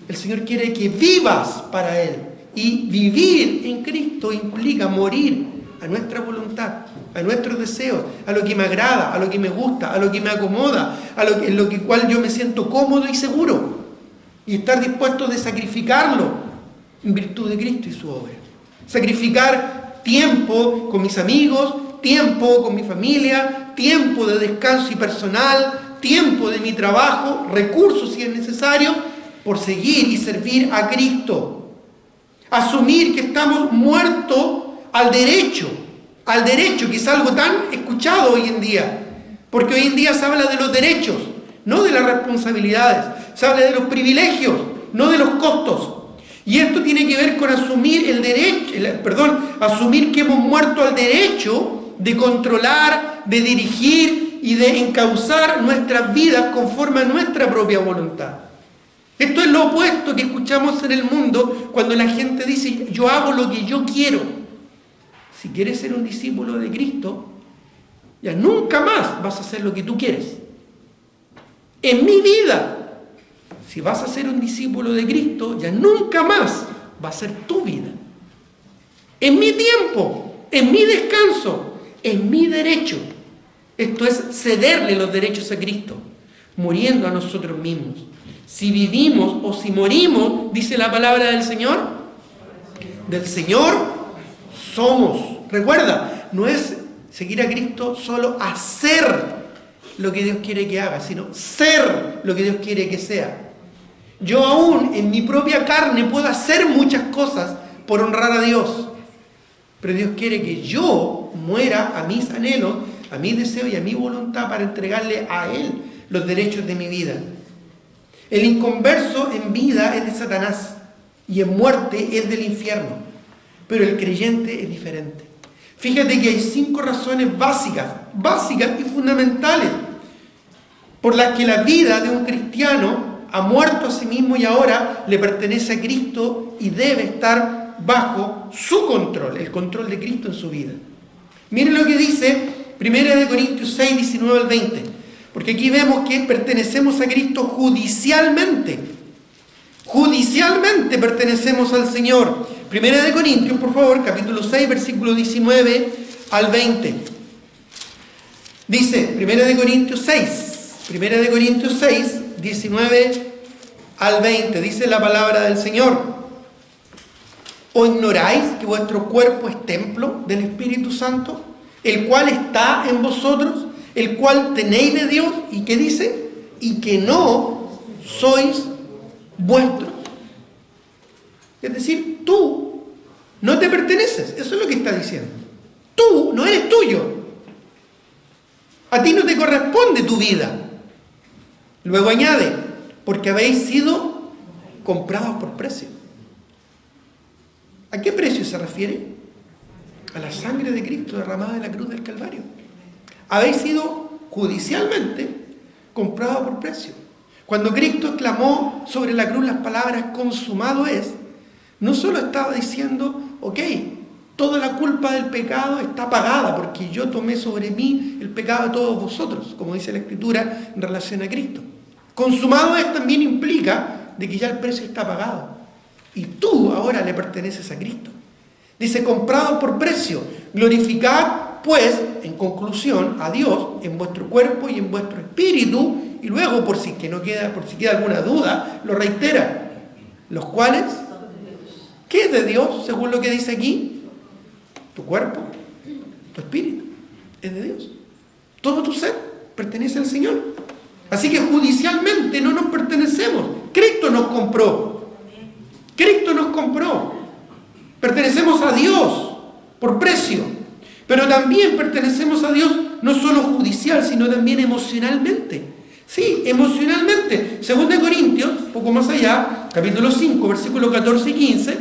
El Señor quiere que vivas para Él. Y vivir en Cristo implica morir a nuestra voluntad, a nuestros deseos, a lo que me agrada, a lo que me gusta, a lo que me acomoda, en lo cual yo me siento cómodo y seguro. Y estar dispuesto de sacrificarlo en virtud de Cristo y su obra. Sacrificar tiempo con mis amigos, tiempo con mi familia, tiempo de descanso y personal, tiempo de mi trabajo, recursos si es necesario, por seguir y servir a Cristo. Asumir que estamos muertos al derecho, que es algo tan escuchado hoy en día, porque hoy en día se habla de los derechos, no de las responsabilidades, se habla de los privilegios, no de los costos. Y esto tiene que ver con asumir asumir que hemos muerto al derecho de controlar, de dirigir y de encauzar nuestras vidas conforme a nuestra propia voluntad. Esto es lo opuesto que escuchamos en el mundo cuando la gente dice, yo hago lo que yo quiero. Si quieres ser un discípulo de Cristo, ya nunca más vas a hacer lo que tú quieres. En mi vida, si vas a ser un discípulo de Cristo, ya nunca más va a ser tu vida. En mi tiempo, en mi descanso, en mi derecho. Esto es cederle los derechos a Cristo, muriendo a nosotros mismos. Si vivimos o si morimos, dice la palabra del Señor somos. Recuerda, no es seguir a Cristo solo hacer lo que Dios quiere que haga, sino ser lo que Dios quiere que sea. Yo aún en mi propia carne puedo hacer muchas cosas por honrar a Dios, pero Dios quiere que yo muera a mis anhelos, a mis deseos y a mi voluntad para entregarle a Él los derechos de mi vida. El inconverso en vida es de Satanás y en muerte es del infierno, pero el creyente es diferente. Fíjate que hay 5 razones básicas y fundamentales por las que la vida de un cristiano ha muerto a sí mismo y ahora le pertenece a Cristo y debe estar bajo su control, el control de Cristo en su vida. Miren lo que dice 1 Corintios 6, 19 al 20, porque aquí vemos que pertenecemos a Cristo judicialmente. Judicialmente pertenecemos al Señor. 1 Corintios, por favor, capítulo 6, versículo 19 al 20. Dice 1 Corintios 6, 19 al 20, dice la palabra del Señor. ¿O ignoráis que vuestro cuerpo es templo del Espíritu Santo, el cual está en vosotros, el cual tenéis de Dios? ¿Y qué dice? Y que no sois vuestros. Es decir, tú no te perteneces. Eso es lo que está diciendo. Tú no eres tuyo. A ti no te corresponde tu vida. Luego añade, porque habéis sido comprados por precio. ¿A qué precio se refiere? A la sangre de Cristo derramada en la cruz del Calvario. Habéis sido judicialmente comprados por precio. Cuando Cristo clamó sobre la cruz las palabras consumado es, no solo estaba diciendo, ok, toda la culpa del pecado está pagada porque yo tomé sobre mí el pecado de todos vosotros, como dice la Escritura en relación a Cristo. Consumado es también implica de que ya el precio está pagado y tú ahora le perteneces a Cristo. Dice, comprado por precio, glorificad pues, en conclusión, a Dios en vuestro cuerpo y en vuestro espíritu, y luego, por si queda alguna duda, lo reitera, los cuales, ¿qué es de Dios según lo que dice aquí? Tu cuerpo, tu espíritu, es de Dios. Todo tu ser pertenece al Señor. Así que judicialmente no nos pertenecemos. Cristo nos compró. Cristo nos compró. Pertenecemos a Dios por precio. Pero también pertenecemos a Dios no solo judicial, sino también emocionalmente. Sí, emocionalmente. 2 Corintios, poco más allá, capítulo 5, versículos 14 y 15.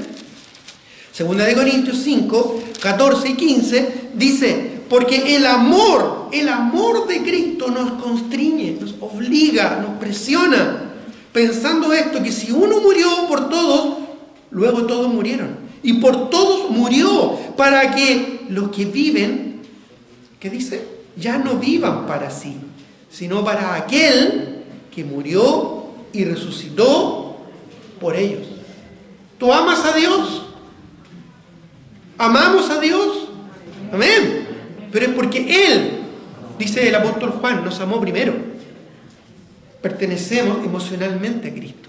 2 Corintios 5, 14 y 15, dice, porque el amor de Cristo nos constriñe, nos obliga, nos presiona, pensando esto, que si uno murió por todos, luego todos murieron. Y por todos murió, para que los que viven, ¿qué dice? Ya no vivan para sí, sino para aquel que murió y resucitó por ellos. ¿Tú amas a Dios? ¿Amamos a Dios? Amén. Pero es porque Él, dice el apóstol Juan, nos amó primero. Pertenecemos emocionalmente a Cristo.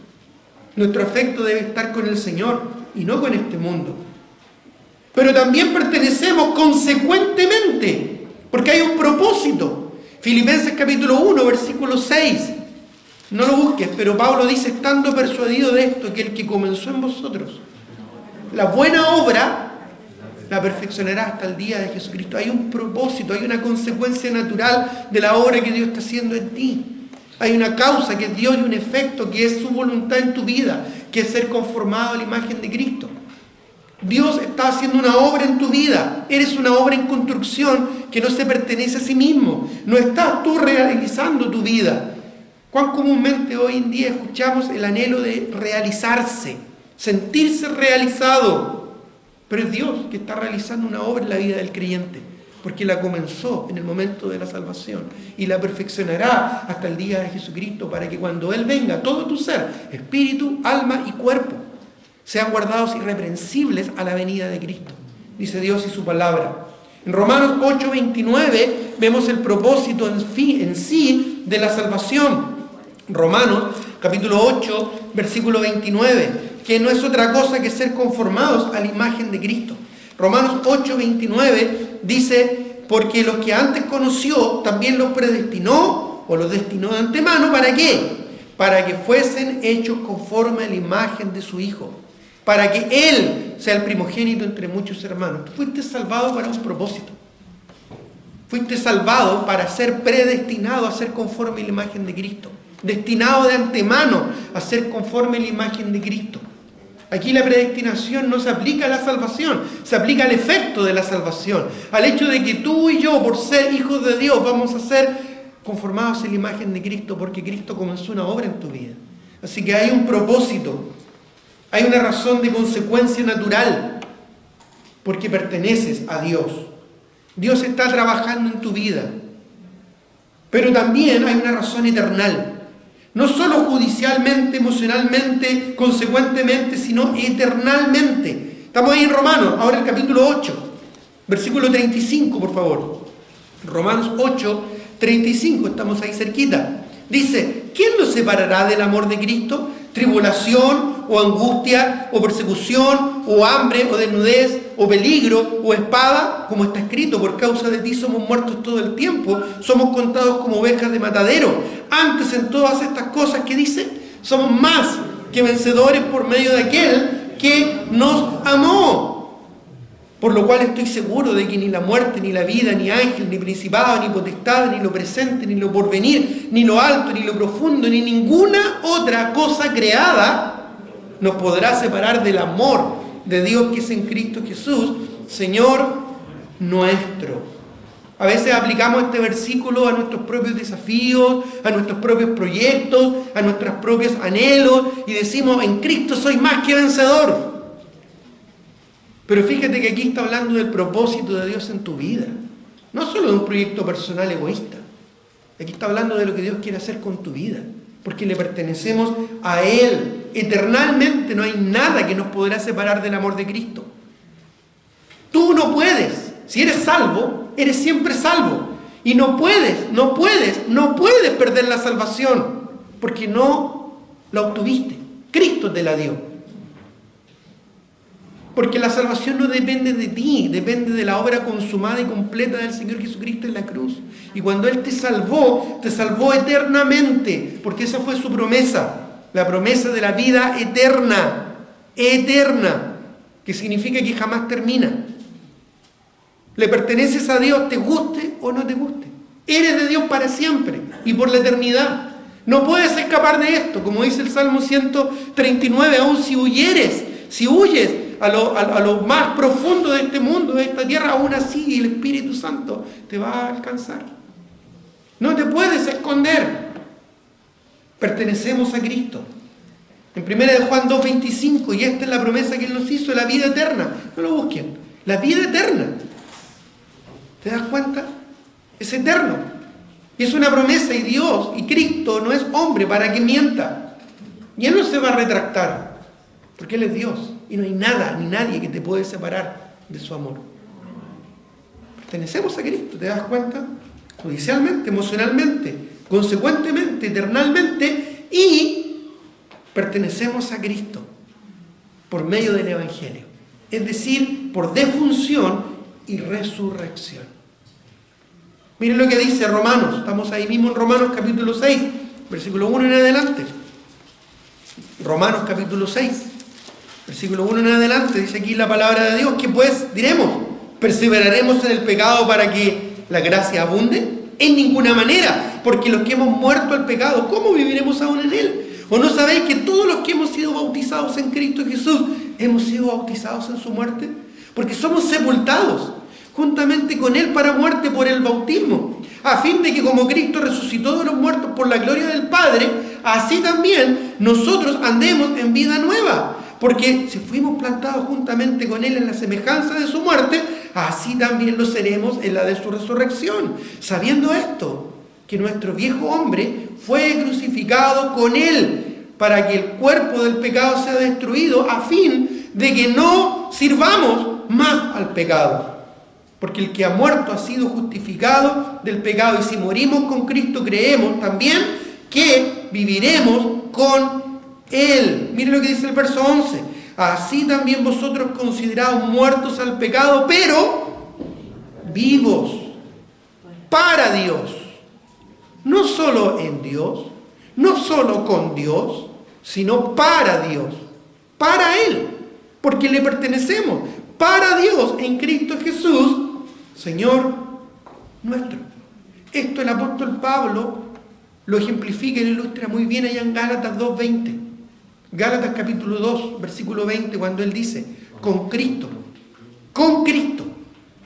Nuestro afecto debe estar con el Señor y no con este mundo. Pero también pertenecemos consecuentemente, porque hay un propósito. Filipenses capítulo 1, versículo 6. No lo busques, pero Pablo dice, estando persuadido de esto, que el que comenzó en vosotros la buena obra, la perfeccionará hasta el día de Jesucristo. Hay un propósito, hay una consecuencia natural de la obra que Dios está haciendo en ti. Hay una causa que es Dios y un efecto que es su voluntad en tu vida, que es ser conformado a la imagen de Cristo. Dios está haciendo una obra en tu vida. Eres una obra en construcción que no se pertenece a sí mismo. No estás tú realizando tu vida. ¿Cuán comúnmente hoy en día escuchamos el anhelo de realizarse, sentirse realizado? Pero es Dios que está realizando una obra en la vida del creyente, porque la comenzó en el momento de la salvación y la perfeccionará hasta el día de Jesucristo, para que cuando Él venga, todo tu ser, espíritu, alma y cuerpo, sean guardados irreprensibles a la venida de Cristo, dice Dios y su palabra. En Romanos 8:29 vemos el propósito en sí de la salvación. Romanos capítulo 8, versículo 29, que no es otra cosa que ser conformados a la imagen de Cristo. Romanos 8:29 dice, porque los que antes conoció también los predestinó o los destinó de antemano, ¿para qué? Para que fuesen hechos conforme a la imagen de su Hijo, para que Él sea el primogénito entre muchos hermanos. Tú fuiste salvado para un propósito. Fuiste salvado para ser predestinado a ser conforme a la imagen de Cristo. Destinado de antemano a ser conforme a la imagen de Cristo. Aquí la predestinación no se aplica a la salvación, se aplica al efecto de la salvación, al hecho de que tú y yo, por ser hijos de Dios, vamos a ser conformados en la imagen de Cristo, porque Cristo comenzó una obra en tu vida. Así que hay un propósito, hay una razón de consecuencia natural, porque perteneces a Dios. Dios está trabajando en tu vida, pero también hay una razón eternal. No solo judicialmente, emocionalmente, consecuentemente, sino eternalmente. Estamos ahí en Romanos, ahora el capítulo 8, versículo 35, por favor. Romanos 8, 35, estamos ahí cerquita. Dice, ¿quién nos separará del amor de Cristo? ¿Tribulación, o angustia, o persecución, o hambre, o desnudez, o peligro, o espada? Como está escrito, por causa de ti somos muertos todo el tiempo, somos contados como ovejas de matadero. Antes en todas estas cosas, ¿qué dice? Somos más que vencedores por medio de aquel que nos amó. Por lo cual estoy seguro de que ni la muerte, ni la vida, ni ángel, ni principado, ni potestad, ni lo presente, ni lo porvenir, ni lo alto, ni lo profundo, ni ninguna otra cosa creada nos podrá separar del amor de Dios que es en Cristo Jesús, Señor nuestro. A veces aplicamos este versículo a nuestros propios desafíos, a nuestros propios proyectos, a nuestros propios anhelos, y decimos, en Cristo soy más que vencedor. Pero fíjate que aquí está hablando del propósito de Dios en tu vida. No solo de un proyecto personal egoísta. Aquí está hablando de lo que Dios quiere hacer con tu vida. Porque le pertenecemos a Él. Eternalmente no hay nada que nos podrá separar del amor de Cristo. Tú no puedes. Si eres salvo, eres siempre salvo. Y no puedes perder la salvación. Porque no la obtuviste. Cristo te la dio. Porque la salvación no depende de ti, depende de la obra consumada y completa del Señor Jesucristo en la cruz. Y cuando Él te salvó eternamente, porque esa fue su promesa, la promesa de la vida eterna, que significa que jamás termina. Le perteneces a Dios, te guste o no te guste. Eres de Dios para siempre y por la eternidad. No puedes escapar de esto, como dice el Salmo 139, aún si huyes a lo más profundo de este mundo, de esta tierra, aún así el Espíritu Santo te va a alcanzar. No te puedes esconder. Pertenecemos a Cristo. En 1 de Juan 2:25, y esta es la promesa que Él nos hizo, la vida eterna. No lo busquen. La vida eterna. ¿Te das cuenta? Es eterno. Y es una promesa, y Dios y Cristo no es hombre para que mienta. Y Él no se va a retractar, porque Él es Dios. Y no hay nada ni nadie que te puede separar de su amor. Pertenecemos a Cristo, ¿te das cuenta? Judicialmente, emocionalmente, consecuentemente, eternalmente, y pertenecemos a Cristo por medio del Evangelio. Es decir, por defunción y resurrección. Miren lo que dice Romanos. Estamos ahí mismo en Romanos capítulo 6, versículo 1 en adelante. Romanos capítulo 6. Versículo 1 en adelante, dice aquí la palabra de Dios, que pues diremos, ¿perseveraremos en el pecado para que la gracia abunde? En ninguna manera, porque los que hemos muerto al pecado, ¿cómo viviremos aún en él? ¿O no sabéis que todos los que hemos sido bautizados en Cristo Jesús, hemos sido bautizados en su muerte? Porque somos sepultados juntamente con él para muerte por el bautismo, a fin de que como Cristo resucitó de los muertos por la gloria del Padre, así también nosotros andemos en vida nueva. Porque si fuimos plantados juntamente con Él en la semejanza de su muerte, así también lo seremos en la de su resurrección. Sabiendo esto, que nuestro viejo hombre fue crucificado con Él, para que el cuerpo del pecado sea destruido, a fin de que no sirvamos más al pecado. Porque el que ha muerto ha sido justificado del pecado. Y si morimos con Cristo, creemos también que viviremos con Él. Mire lo que dice el verso 11. Así también vosotros considerados muertos al pecado, pero vivos para Dios. No solo en Dios, no solo con Dios, sino para Dios. Para Él. Porque le pertenecemos. Para Dios en Cristo Jesús, Señor nuestro. Esto el apóstol Pablo lo ejemplifica y lo ilustra muy bien allá en Gálatas 2:20. Gálatas capítulo 2, versículo 20, cuando él dice, con Cristo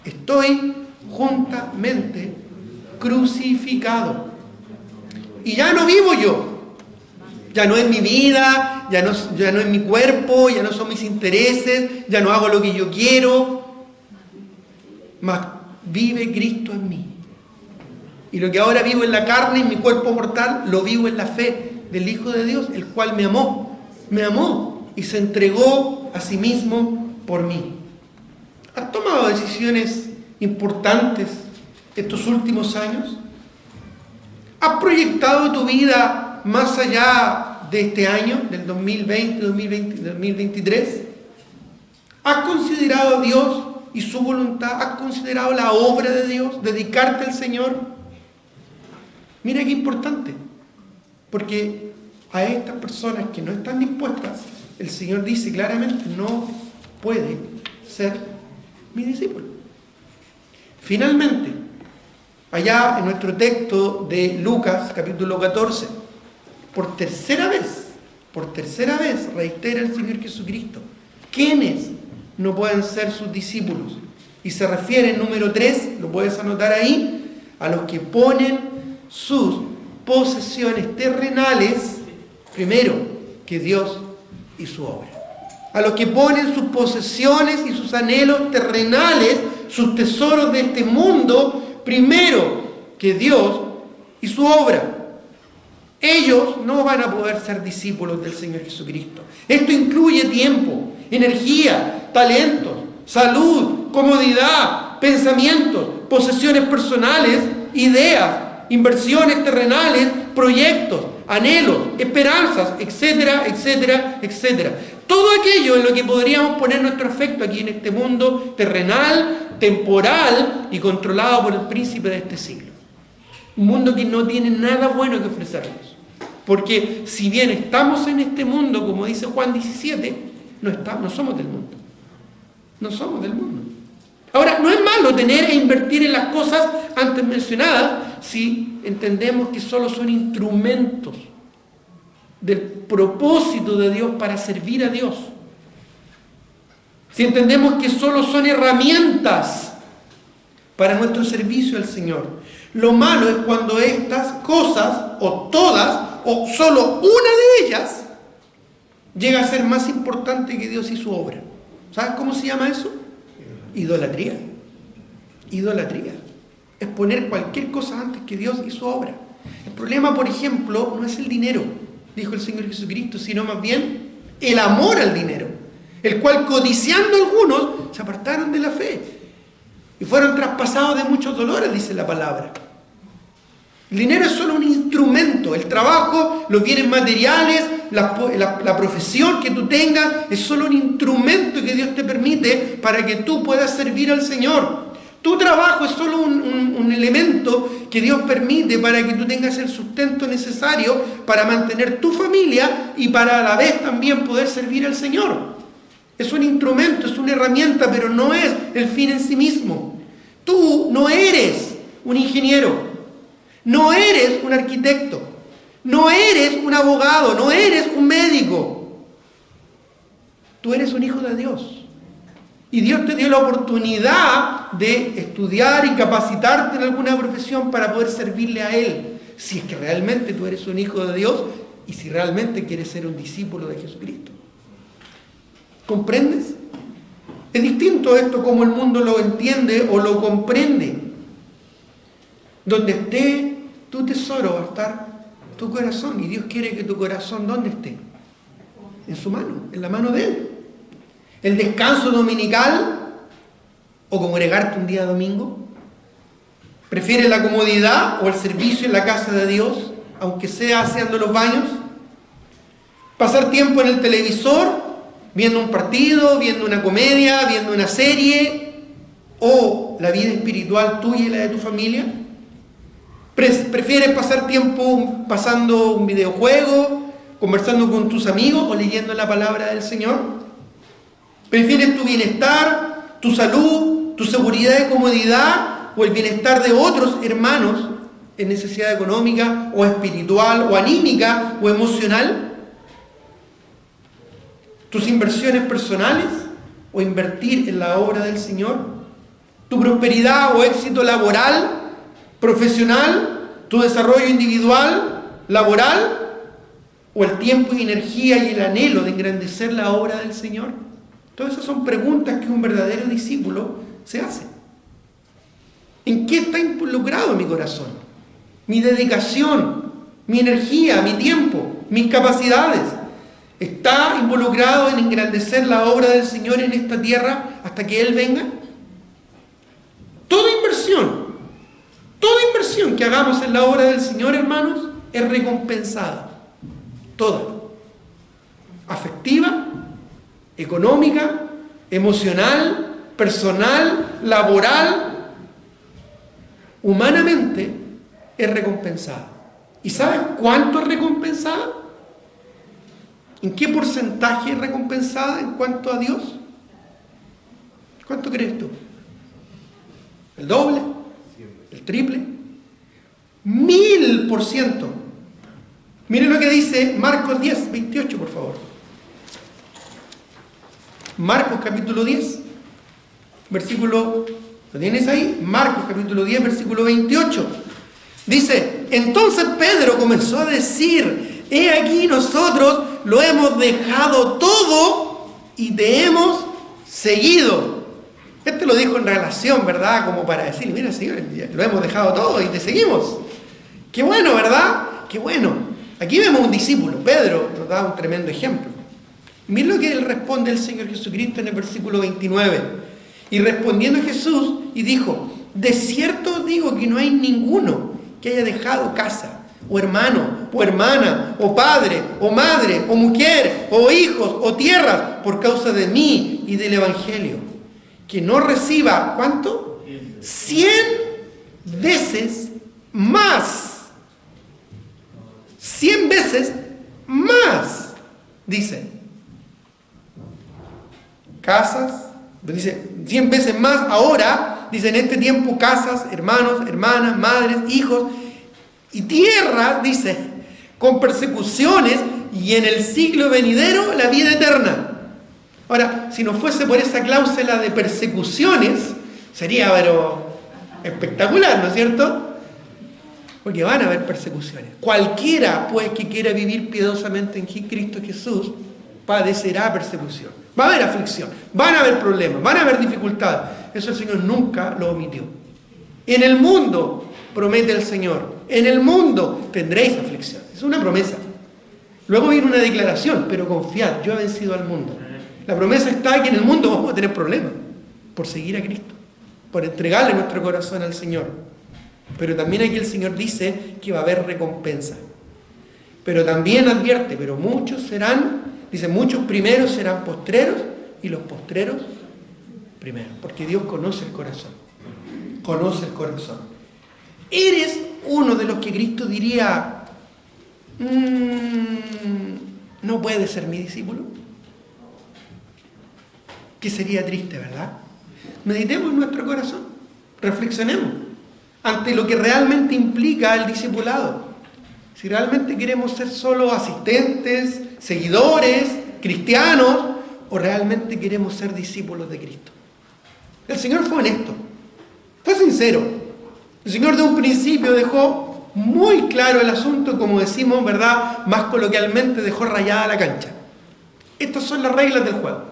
estoy juntamente crucificado. Y ya no vivo yo, ya no es mi vida, ya no es mi cuerpo, ya no son mis intereses, ya no hago lo que yo quiero, mas vive Cristo en mí. Y lo que ahora vivo en la carne, en mi cuerpo mortal, lo vivo en la fe del Hijo de Dios, el cual me amó y se entregó a sí mismo por mí. ¿Has tomado decisiones importantes estos últimos años? ¿Has proyectado tu vida más allá de este año, del 2020, 2023? ¿Has considerado a Dios y su voluntad? ¿Has considerado la obra de Dios? ¿Dedicarte al Señor? Mira qué importante, porque a estas personas que no están dispuestas, el Señor dice claramente, no puede ser mi discípulo. Finalmente, allá en nuestro texto de Lucas, capítulo 14, por tercera vez reitera el Señor Jesucristo: ¿quiénes no pueden ser sus discípulos? Y se refiere en número 3, lo puedes anotar ahí, a los que ponen sus posesiones terrenales primero que Dios y su obra. A los que ponen sus posesiones y sus anhelos terrenales, sus tesoros de este mundo, primero que Dios y su obra. Ellos no van a poder ser discípulos del Señor Jesucristo. Esto incluye tiempo, energía, talentos, salud, comodidad, pensamientos, posesiones personales, ideas, inversiones terrenales, proyectos, anhelos, esperanzas, etcétera, etcétera, etcétera. Todo aquello en lo que podríamos poner nuestro afecto aquí en este mundo terrenal, temporal y controlado por el príncipe de este siglo. Un mundo que no tiene nada bueno que ofrecernos. Porque si bien estamos en este mundo, como dice Juan 17, no somos del mundo. No somos del mundo. Ahora, no es malo tener e invertir en las cosas antes mencionadas si entendemos que solo son instrumentos del propósito de Dios para servir a Dios. Si entendemos que solo son herramientas para nuestro servicio al Señor. Lo malo es cuando estas cosas, o todas, o solo una de ellas, llega a ser más importante que Dios y su obra. ¿Sabes cómo se llama eso? Idolatría. Idolatría. Es poner cualquier cosa antes que Dios y su obra. El problema, por ejemplo, no es el dinero, dijo el Señor Jesucristo, sino más bien el amor al dinero, el cual, codiciando algunos, se apartaron de la fe y fueron traspasados de muchos dolores, dice la palabra. El dinero es solo un instrumento. El trabajo, los bienes materiales, la profesión que tú tengas, es solo un instrumento que Dios te permite para que tú puedas servir al Señor. Tu trabajo es solo un elemento que Dios permite para que tú tengas el sustento necesario para mantener tu familia y para a la vez también poder servir al Señor. Es un instrumento, es una herramienta, pero no es el fin en sí mismo. Tú no eres un ingeniero. No eres un arquitecto, no eres un abogado, no eres un médico. Tú eres un hijo de Dios. Y Dios te dio la oportunidad de estudiar y capacitarte en alguna profesión para poder servirle a Él. Si es que realmente tú eres un hijo de Dios y si realmente quieres ser un discípulo de Jesucristo. ¿Comprendes? Es distinto esto como el mundo lo entiende o lo comprende. Donde esté tu tesoro va a estar tu corazón. Y Dios quiere que tu corazón, ¿dónde esté? En su mano, en la mano de Él. El descanso dominical o congregarte un día domingo. ¿Prefieres la comodidad o el servicio en la casa de Dios, aunque sea haciendo los baños? ¿Pasar tiempo en el televisor, viendo un partido, viendo una comedia, viendo una serie? ¿O la vida espiritual tuya y la de tu familia? ¿Prefieres pasar tiempo pasando un videojuego, conversando con tus amigos o leyendo la palabra del Señor? ¿Prefieres tu bienestar, tu salud, tu seguridad y comodidad o el bienestar de otros hermanos en necesidad económica o espiritual o anímica o emocional? ¿Tus inversiones personales o invertir en la obra del Señor? ¿Tu prosperidad o éxito laboral, profesional, tu desarrollo individual, laboral, o el tiempo y energía y el anhelo de engrandecer la obra del Señor? Todas esas son preguntas que un verdadero discípulo se hace. ¿En qué está involucrado mi corazón? Mi dedicación, mi energía, mi tiempo, mis capacidades. ¿Está involucrado en engrandecer la obra del Señor en esta tierra hasta que Él venga? Toda inversión que hagamos en la obra del Señor, hermanos, es recompensada. Toda. Afectiva, económica, emocional, personal, laboral, humanamente es recompensada. ¿Y sabes cuánto es recompensada? ¿En qué porcentaje es recompensada en cuanto a Dios? ¿Cuánto crees tú? el doble, el triple, 1000%. Miren lo que dice Marcos 10, 28, por favor. Marcos capítulo 10, versículo, ¿lo tienes ahí? Marcos capítulo 10, versículo 28. Dice, entonces Pedro comenzó a decir, he aquí nosotros lo hemos dejado todo y te hemos seguido. Este lo dijo en relación, ¿verdad? Como para decir, mira, Señor, lo hemos dejado todo y te seguimos. Qué bueno, ¿verdad? Qué bueno. Aquí vemos un discípulo. Pedro nos da un tremendo ejemplo. Miren lo que él responde al Señor Jesucristo en el versículo 29. Y respondiendo Jesús y dijo, de cierto os digo que no hay ninguno que haya dejado casa, o hermano, o hermana, o padre, o madre, o mujer, o hijos, o tierras, por causa de mí y del Evangelio, que no reciba, ¿cuánto? 100 veces más. 100 veces más, dice. Casas, dice 100 veces más ahora, dice en este tiempo, casas, hermanos, hermanas, madres, hijos y tierras, dice, con persecuciones y en el siglo venidero la vida eterna. Ahora, si no fuese por esa cláusula de persecuciones, sería pero espectacular, ¿no es cierto? Porque van a haber persecuciones. Cualquiera, pues, que quiera vivir piadosamente en Cristo Jesús, padecerá persecución. Va a haber aflicción, van a haber problemas, van a haber dificultades. Eso el Señor nunca lo omitió. En el mundo, promete el Señor, en el mundo tendréis aflicción. Es una promesa. Luego viene una declaración, pero confiad, yo he vencido al mundo. La promesa está que en el mundo vamos a tener problemas por seguir a Cristo, por entregarle nuestro corazón al Señor. Pero también aquí el Señor dice que va a haber recompensa. Pero también advierte, pero muchos serán, dice, muchos primeros serán postreros y los postreros primeros. Porque Dios conoce el corazón. Conoce el corazón. ¿Eres uno de los que Cristo diría, no puede ser mi discípulo? Que sería triste, ¿verdad? Meditemos en nuestro corazón. Reflexionemos ante lo que realmente implica el discipulado. Si realmente queremos ser solo asistentes, seguidores, cristianos, o realmente queremos ser discípulos de Cristo. El Señor fue honesto, fue sincero. El Señor de un principio dejó muy claro el asunto, como decimos, ¿verdad? Más coloquialmente, dejó rayada la cancha. Estas son las reglas del juego.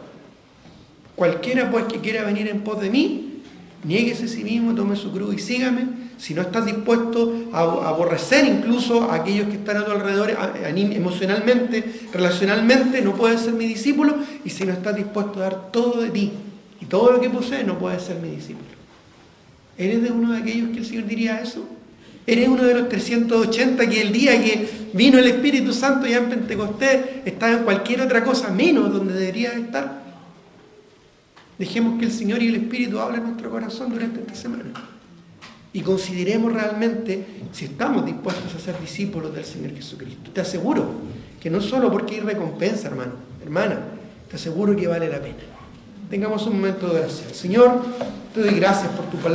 Cualquiera, pues, que quiera venir en pos de mí, niéguese a sí mismo, tome su cruz y sígame. Si no estás dispuesto a aborrecer incluso a aquellos que están a tu alrededor emocionalmente, relacionalmente, no puedes ser mi discípulo. Y si no estás dispuesto a dar todo de ti y todo lo que posees, no puedes ser mi discípulo. ¿Eres de uno de aquellos que el Señor diría eso? ¿Eres uno de los 380 que el día que vino el Espíritu Santo ya en Pentecostés estaba en cualquier otra cosa menos donde debería estar? Dejemos que el Señor y el Espíritu hablen en nuestro corazón durante esta semana. Y consideremos realmente si estamos dispuestos a ser discípulos del Señor Jesucristo. Te aseguro que no solo porque hay recompensa, hermano, hermana, te aseguro que vale la pena. Tengamos un momento de oración. Señor, te doy gracias por tu palabra.